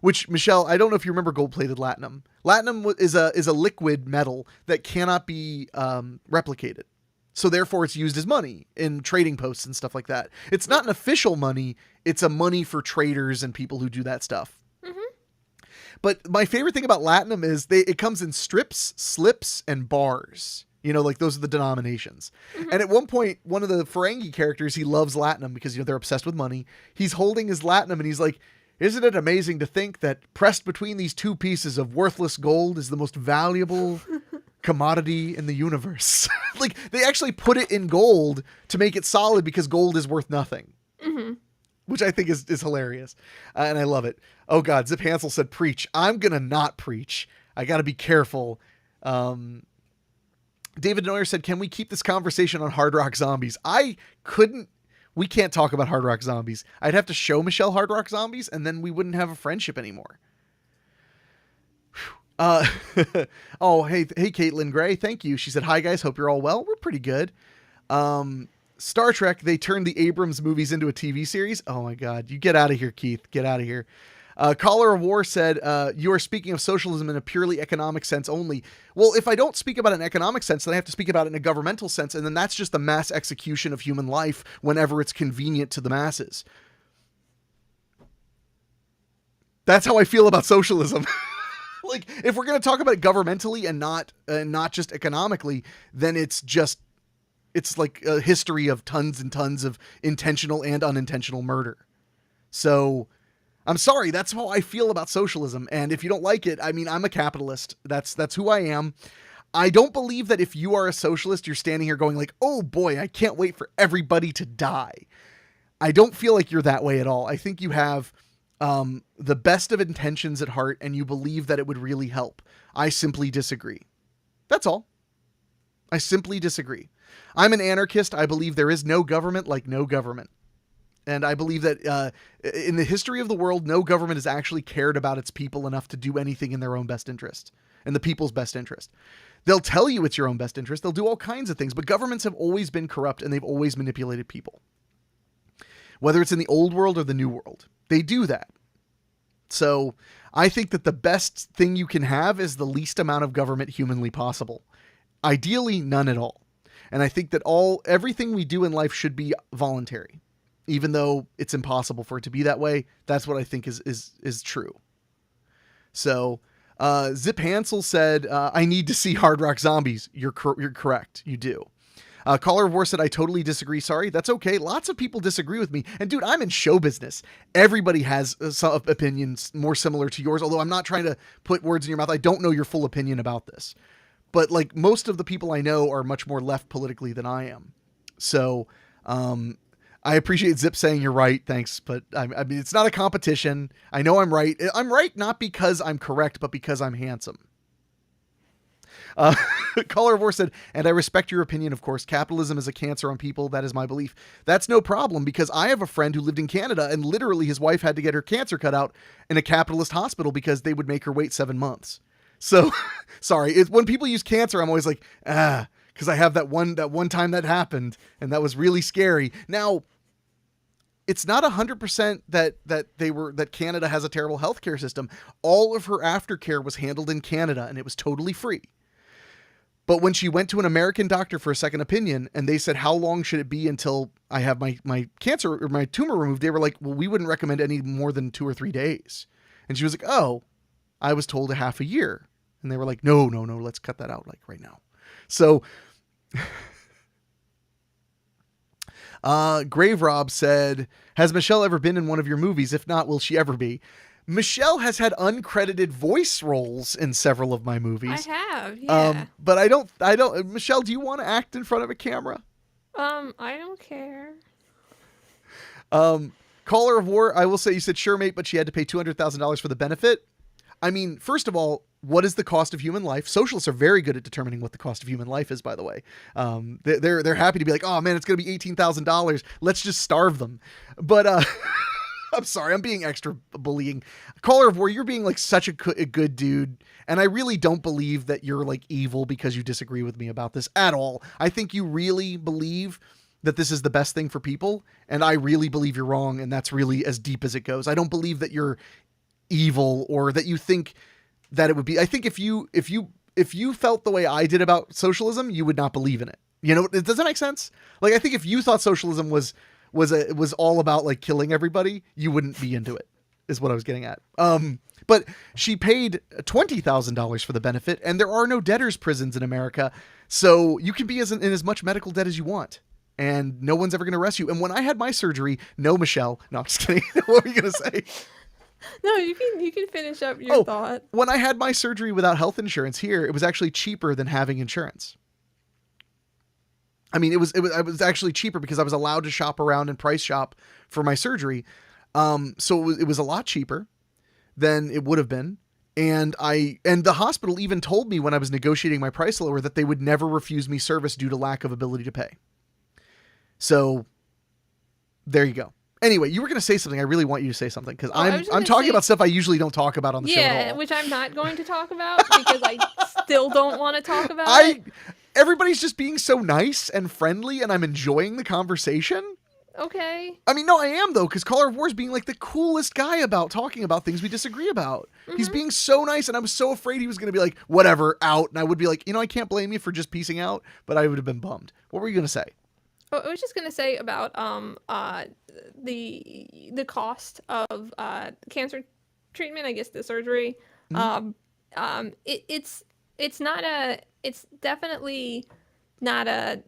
which, Michelle, I don't know if you remember gold-plated latinum. Latinum is a liquid metal that cannot be replicated. So therefore it's used as money in trading posts and stuff like that. It's not an official money. It's a money for traders and people who do that stuff. Mm-hmm. But my favorite thing about latinum is it comes in strips, slips, and bars. You know, like those are the denominations. Mm-hmm. And at one point, one of the Ferengi characters, he loves latinum because, you know, they're obsessed with money. He's holding his latinum and he's like, isn't it amazing to think that pressed between these two pieces of worthless gold is the most valuable commodity in the universe? Like, they actually put it in gold to make it solid because gold is worth nothing. Mm-hmm. Which I think is hilarious. And I love it. Oh God, Zip Hansel said, preach. I'm going to not preach. I got to be careful. David Neuer said, can we keep this conversation on Hard Rock Zombies? We can't talk about Hard Rock Zombies. I'd have to show Michelle Hard Rock Zombies and then we wouldn't have a friendship anymore. Oh, hey, Caitlin Gray. Thank you. She said, hi guys. Hope you're all well. We're pretty good. Star Trek, they turned the Abrams movies into a TV series. Oh my God. You get out of here, Keith. Get out of here. Caller of War said, you are speaking of socialism in a purely economic sense only. Well, if I don't speak about an economic sense, then I have to speak about it in a governmental sense. And then that's just the mass execution of human life whenever it's convenient to the masses. That's how I feel about socialism. Like, if we're going to talk about it governmentally and not just economically, then it's like a history of tons and tons of intentional and unintentional murder. So I'm sorry, that's how I feel about socialism. And if you don't like it, I mean, I'm a capitalist. That's who I am. I don't believe that if you are a socialist, you're standing here going like, oh boy, I can't wait for everybody to die. I don't feel like you're that way at all. I think you have the best of intentions at heart and you believe that it would really help. I simply disagree. That's all. I simply disagree. I'm an anarchist. I believe there is no government like no government. And I believe that in the history of the world, no government has actually cared about its people enough to do anything in their own best interest and the people's best interest. They'll tell you it's your own best interest. They'll do all kinds of things, but governments have always been corrupt and they've always manipulated people. Whether it's in the old world or the new world, they do that. So I think that the best thing you can have is the least amount of government humanly possible. Ideally, none at all. And I think that everything we do in life should be voluntary, even though it's impossible for it to be that way. That's what I think is true. So, Zip Hansel said, I need to see Hard Rock Zombies. You're correct. You do. Caller of War said, I totally disagree. Sorry. That's okay. Lots of people disagree with me. And dude, I'm in show business. Everybody has some opinions more similar to yours. Although I'm not trying to put words in your mouth. I don't know your full opinion about this, but like most of the people I know are much more left politically than I am. So, I appreciate Zip saying you're right. Thanks. But I mean, it's not a competition. I know I'm right. I'm right not because I'm correct, but because I'm handsome. Caller of War said, and I respect your opinion, of course. Capitalism is a cancer on people. That is my belief. That's no problem because I have a friend who lived in Canada and literally his wife had to get her cancer cut out in a capitalist hospital because they would make her wait 7 months. So sorry. When people use cancer, I'm always like, because I have that one time that happened and that was really scary. Now, it's not 100% that Canada has a terrible healthcare system. All of her aftercare was handled in Canada and it was totally free. But when she went to an American doctor for a second opinion and they said, how long should it be until I have my cancer or my tumor removed? They were like, well, we wouldn't recommend any more than 2 or 3 days. And she was like, oh, I was told a half a year. And they were like, no, let's cut that out like right now. So Grave Rob said, has Michelle ever been in one of your movies? If not, will she ever be? Michelle has had uncredited voice roles in several of my movies. I have, yeah. But I don't, Michelle, do you want to act in front of a camera? I don't care. Caller of War, I will say, you said, sure, mate, but she had to pay $200,000 for the benefit. I mean, first of all, what is the cost of human life? Socialists are very good at determining what the cost of human life is, by the way. They're happy to be like, oh man, it's going to be $18,000. Let's just starve them. But, I'm sorry, I'm being extra bullying. Caller of War, you're being like such a good dude. And I really don't believe that you're like evil because you disagree with me about this at all. I think you really believe that this is the best thing for people, and I really believe you're wrong, and that's really as deep as it goes. I don't believe that you're evil or that you think that it would be. I think if you felt the way I did about socialism, you would not believe in it. You know, does that make sense? Like, I think if you thought socialism was all about like killing everybody, you wouldn't be into it, is what I was getting at. But she paid $20,000 for the benefit, and there are no debtors' prisons in America, so you can be in as much medical debt as you want, and no one's ever going to arrest you. And when I had my surgery, no, Michelle, no, I'm just kidding. What were you going to say? No, you can finish up your thought. When I had my surgery without health insurance here, it was actually cheaper than having insurance. I mean, it was actually cheaper because I was allowed to shop around and price shop for my surgery. So it was a lot cheaper than it would have been. And the hospital even told me when I was negotiating my price lower that they would never refuse me service due to lack of ability to pay. So there you go. Anyway, you were going to say something. I really want you to say something because I'm talking about stuff I usually don't talk about on the show at all. Yeah, which I'm not going to talk about because I still don't want to talk about it. Everybody's just being so nice and friendly, and I'm enjoying the conversation. Okay. I mean, no, I am, though, because Caller of War is being like the coolest guy about talking about things we disagree about. Mm-hmm. He's being so nice, and I was so afraid he was going to be like, whatever, out. And I would be like, I can't blame you for just piecing out, but I would have been bummed. What were you going to say? Oh, I was just going to say about the cost of cancer treatment, I guess the surgery. Mm-hmm. It's definitely not a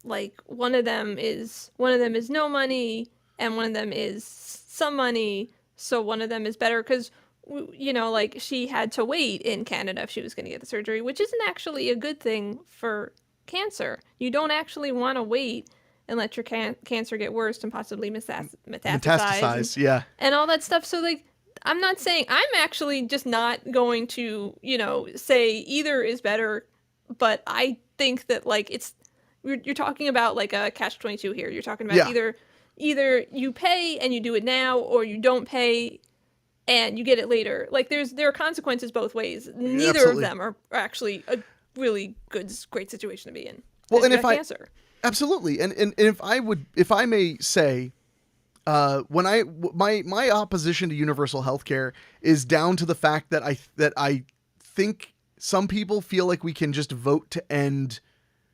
like one of them is no money and one of them is some money, so one of them is better because like she had to wait in Canada if she was going to get the surgery, which isn't actually a good thing for cancer. You don't actually want to wait and let your cancer get worse and possibly metastasize yeah, and all that stuff. So like, I'm not saying, I'm actually just not going to say either is better, but I think that like you're talking about like a catch-22 here. You're talking about either you pay and you do it now, or you don't pay and you get it later. Like there are consequences both ways. Neither Absolutely. of them are actually a really great situation to be in. Well, and if cancer. Absolutely, and if I may say, my opposition to universal healthcare is down to the fact that I think some people feel like we can just vote to end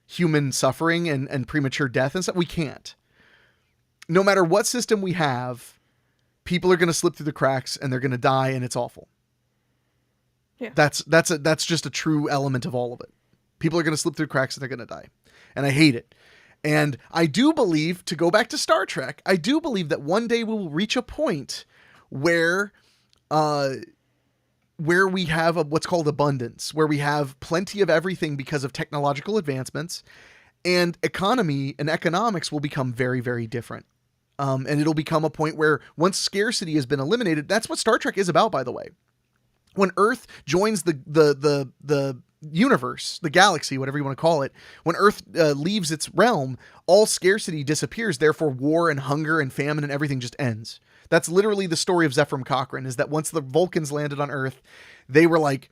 human suffering and premature death and stuff. We can't. No matter what system we have, people are going to slip through the cracks and they're going to die, and it's awful. Yeah. That's just a true element of all of it. People are going to slip through cracks and they're going to die. And I hate it. And I do believe, to go back to Star Trek, I do believe that one day we will reach a point where we have what's called abundance, where we have plenty of everything because of technological advancements, and economy and economics will become very, very different. And it'll become a point where once scarcity has been eliminated, that's what Star Trek is about, by the way. When Earth joins the universe, the galaxy, whatever you want to call it, when Earth leaves its realm, all scarcity disappears. Therefore, war and hunger and famine and everything just ends. That's literally the story of Zephyr Cochrane, is that once the Vulcans landed on Earth, they were like,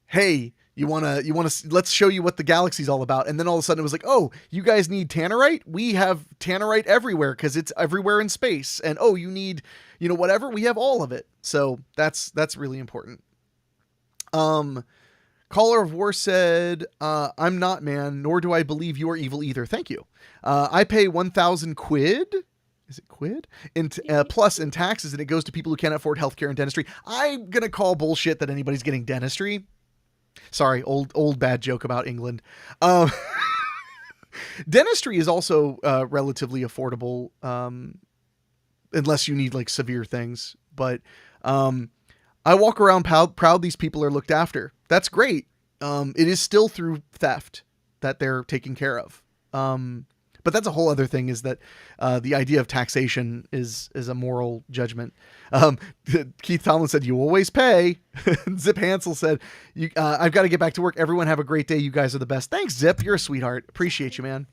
hey, you want to, let's show you what the galaxy's all about. And then all of a sudden it was like, oh, you guys need tannerite? We have tannerite everywhere because it's everywhere in space. And oh, you need, whatever, we have all of it. So that's really important. Caller of War said, I'm not, man, nor do I believe you are evil either. Thank you. I pay 1,000 quid. Is it quid? Plus in taxes, and it goes to people who can't afford healthcare and dentistry. I'm going to call bullshit that anybody's getting dentistry. Sorry, old bad joke about England. Dentistry is also relatively affordable, unless you need like severe things. But I walk around proud these people are looked after. That's great. It is still through theft that they're taken care of. But that's a whole other thing, is that the idea of taxation is a moral judgment. Keith Tomlin said, you always pay. Zip Hansel said, I've got to get back to work. Everyone have a great day. You guys are the best. Thanks, Zip. You're a sweetheart. Appreciate you, man.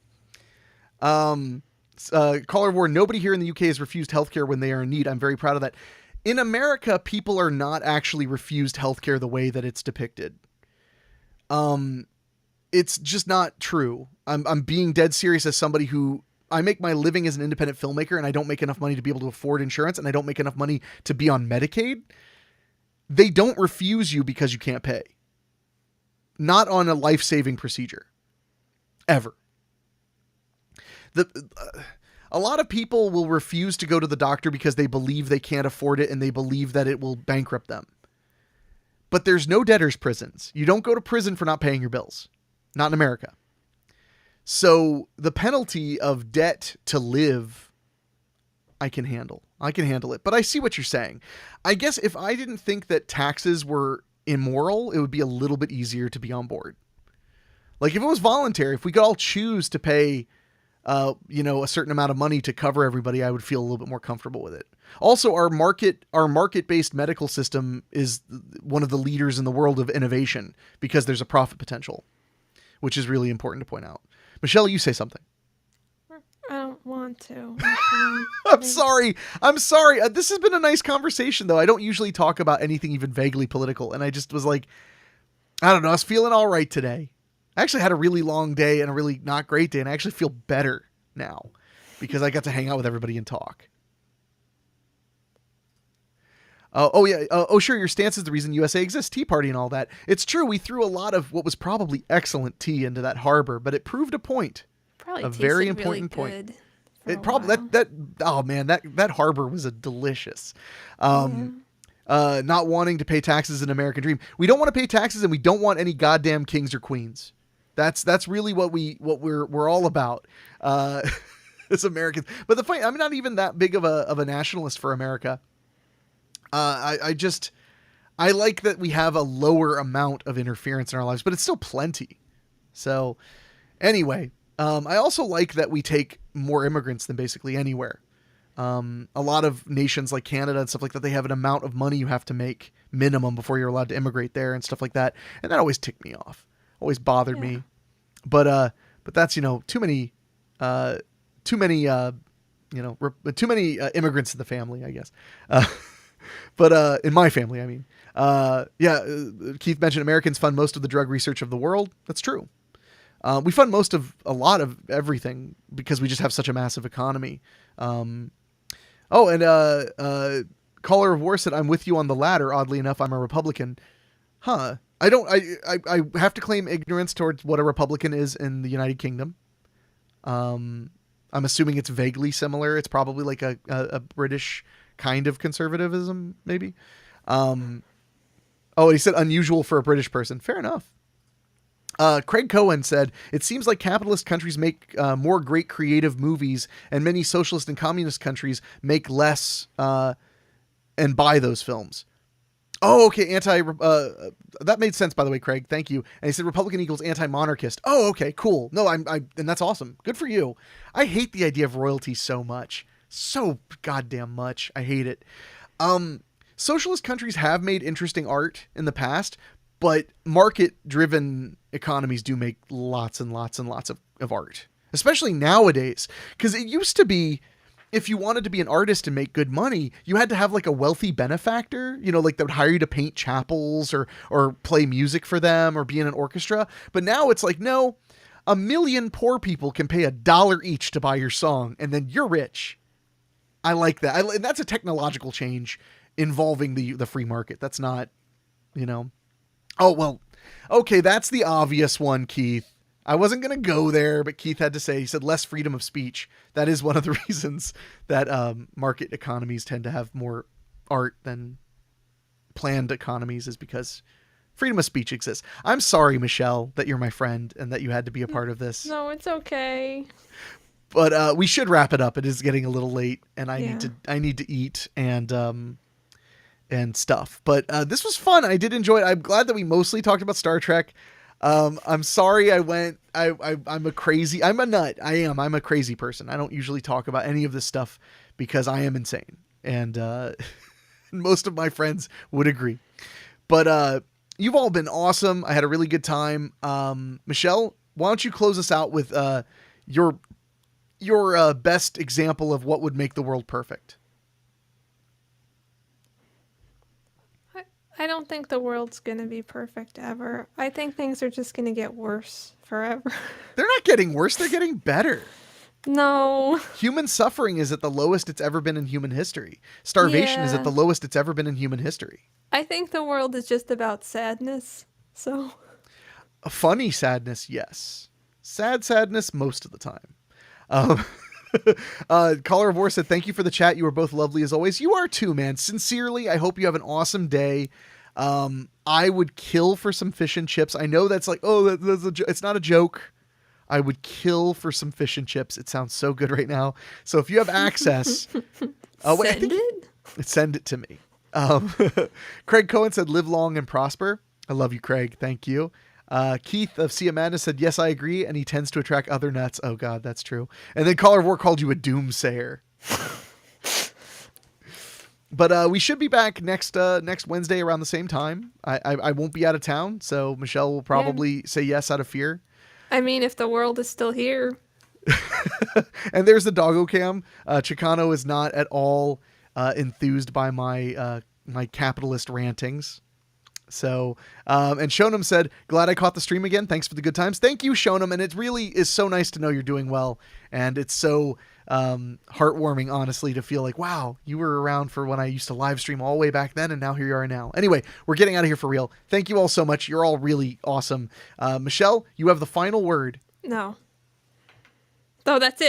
Caller of War, nobody here in the UK has refused healthcare when they are in need. I'm very proud of that. In America, people are not actually refused healthcare the way that it's depicted. It's just not true. I'm being dead serious as somebody who make my living as an independent filmmaker and I don't make enough money to be able to afford insurance and I don't make enough money to be on Medicaid, they don't refuse you because you can't pay. Not on a life-saving procedure. Ever. A lot of people will refuse to go to the doctor because they believe they can't afford it and they believe that it will bankrupt them. But there's no debtor's prisons. You don't go to prison for not paying your bills. Not in America. So the penalty of debt to live, I can handle. I can handle it. But I see what you're saying. I guess if I didn't think that taxes were immoral, it would be a little bit easier to be on board. Like if it was voluntary, if we could all choose to pay, a certain amount of money to cover everybody, I would feel a little bit more comfortable with it. Also, our market-based medical system is one of the leaders in the world of innovation because there's a profit potential, which is really important to point out. Michelle, you say something. I don't want to. I'm sorry. This has been a nice conversation, though. I don't usually talk about anything even vaguely political, and I just was like, I don't know. I was feeling all right today. I actually had a really long day and a really not great day, and I actually feel better now because I got to hang out with everybody and talk. Sure, your stance is the reason USA exists, Tea Party and all that. It's true, we threw a lot of what was probably excellent tea into that harbor, but it proved a point. Probably a very important really point. It probably that harbor was a delicious. Not wanting to pay taxes is an American dream. We don't want to pay taxes and we don't want any goddamn kings or queens. That's really what we're all about as Americans. But the point, I'm not even that big of a nationalist for America. I like that we have a lower amount of interference in our lives, but it's still plenty. So anyway, I also like that we take more immigrants than basically anywhere. A lot of nations like Canada and stuff like that, they have an amount of money you have to make minimum before you're allowed to immigrate there and stuff like that. And that always ticked me off. Always bothered me. But that's, too many immigrants in the family, I guess. But in my family, I mean, Keith mentioned Americans fund most of the drug research of the world. That's true. We fund a lot of everything because we just have such a massive economy. Caller of War said, I'm with you on the latter. Oddly enough, I'm a Republican. Huh. I have to claim ignorance towards what a Republican is in the United Kingdom. I'm assuming it's vaguely similar. It's probably like a British kind of conservatism, maybe. He said unusual for a British person. Fair enough. Craig Cohen said, it seems like capitalist countries make more great creative movies and many socialist and communist countries make less and buy those films. Oh, okay. That made sense, by the way, Craig. Thank you. And he said Republican equals anti-monarchist. Oh, okay, cool. No, and that's awesome. Good for you. I hate the idea of royalty so much. So goddamn much. I hate it. Socialist countries have made interesting art in the past, but market-driven economies do make lots and lots and lots of art, especially nowadays. Because it used to be, if you wanted to be an artist and make good money, you had to have like a wealthy benefactor, like that would hire you to paint chapels or play music for them or be in an orchestra. But now it's like, no, 1 million poor people can pay $1 each to buy your song, and then you're rich. I like that. And that's a technological change involving the free market. That's not, Oh, well, okay, that's the obvious one, Keith. I wasn't going to go there, but Keith had to say, he said less freedom of speech. That is one of the reasons that market economies tend to have more art than planned economies, is because freedom of speech exists. I'm sorry, Michelle, that you're my friend and that you had to be a part of this. No, it's okay. But we should wrap it up. It is getting a little late, and I need to eat and stuff. But this was fun. I did enjoy it. I'm glad that we mostly talked about Star Trek. I'm sorry I'm a crazy, I'm a nut. I'm a crazy person. I don't usually talk about any of this stuff because I am insane. And most of my friends would agree. But you've all been awesome. I had a really good time. Michelle, why don't you close us out with your best example of what would make the world perfect? I don't think the world's going to be perfect ever. I think things are just going to get worse forever. They're not getting worse. They're getting better. No. Human suffering is at the lowest it's ever been in human history. Starvation is at Yeah. the lowest it's ever been in human history. I think the world is just about sadness. So, A funny sadness, yes. Sad sadness most of the time. Um, Caller of War said, thank you for the chat. You are both lovely as always. You are too, man. Sincerely, I hope you have an awesome day. I would kill for some fish and chips. I know that's like, oh, it's not a joke. I would kill for some fish and chips. It sounds so good right now. So if you have access, send it to me. Craig Cohen said, live long and prosper. I love you, Craig. Thank you. Keith of Sea of Madness said, yes, I agree. And he tends to attract other nuts. Oh God, that's true. And then Caller of War called you a doomsayer. But we should be back next Wednesday around the same time. I won't be out of town, so Michelle will probably say yes out of fear. I mean, if the world is still here. And there's the doggo cam. Chicano is not at all enthused by my my capitalist rantings. So, and Shonam said, glad I caught the stream again. Thanks for the good times. Thank you, Shonam. And it really is so nice to know you're doing well. And it's so heartwarming, honestly, to feel like, wow, you were around for when I used to live stream all the way back then. And now here you are now. Anyway, we're getting out of here for real. Thank you all so much. You're all really awesome. Michelle, you have the final word. No. Oh, that's it.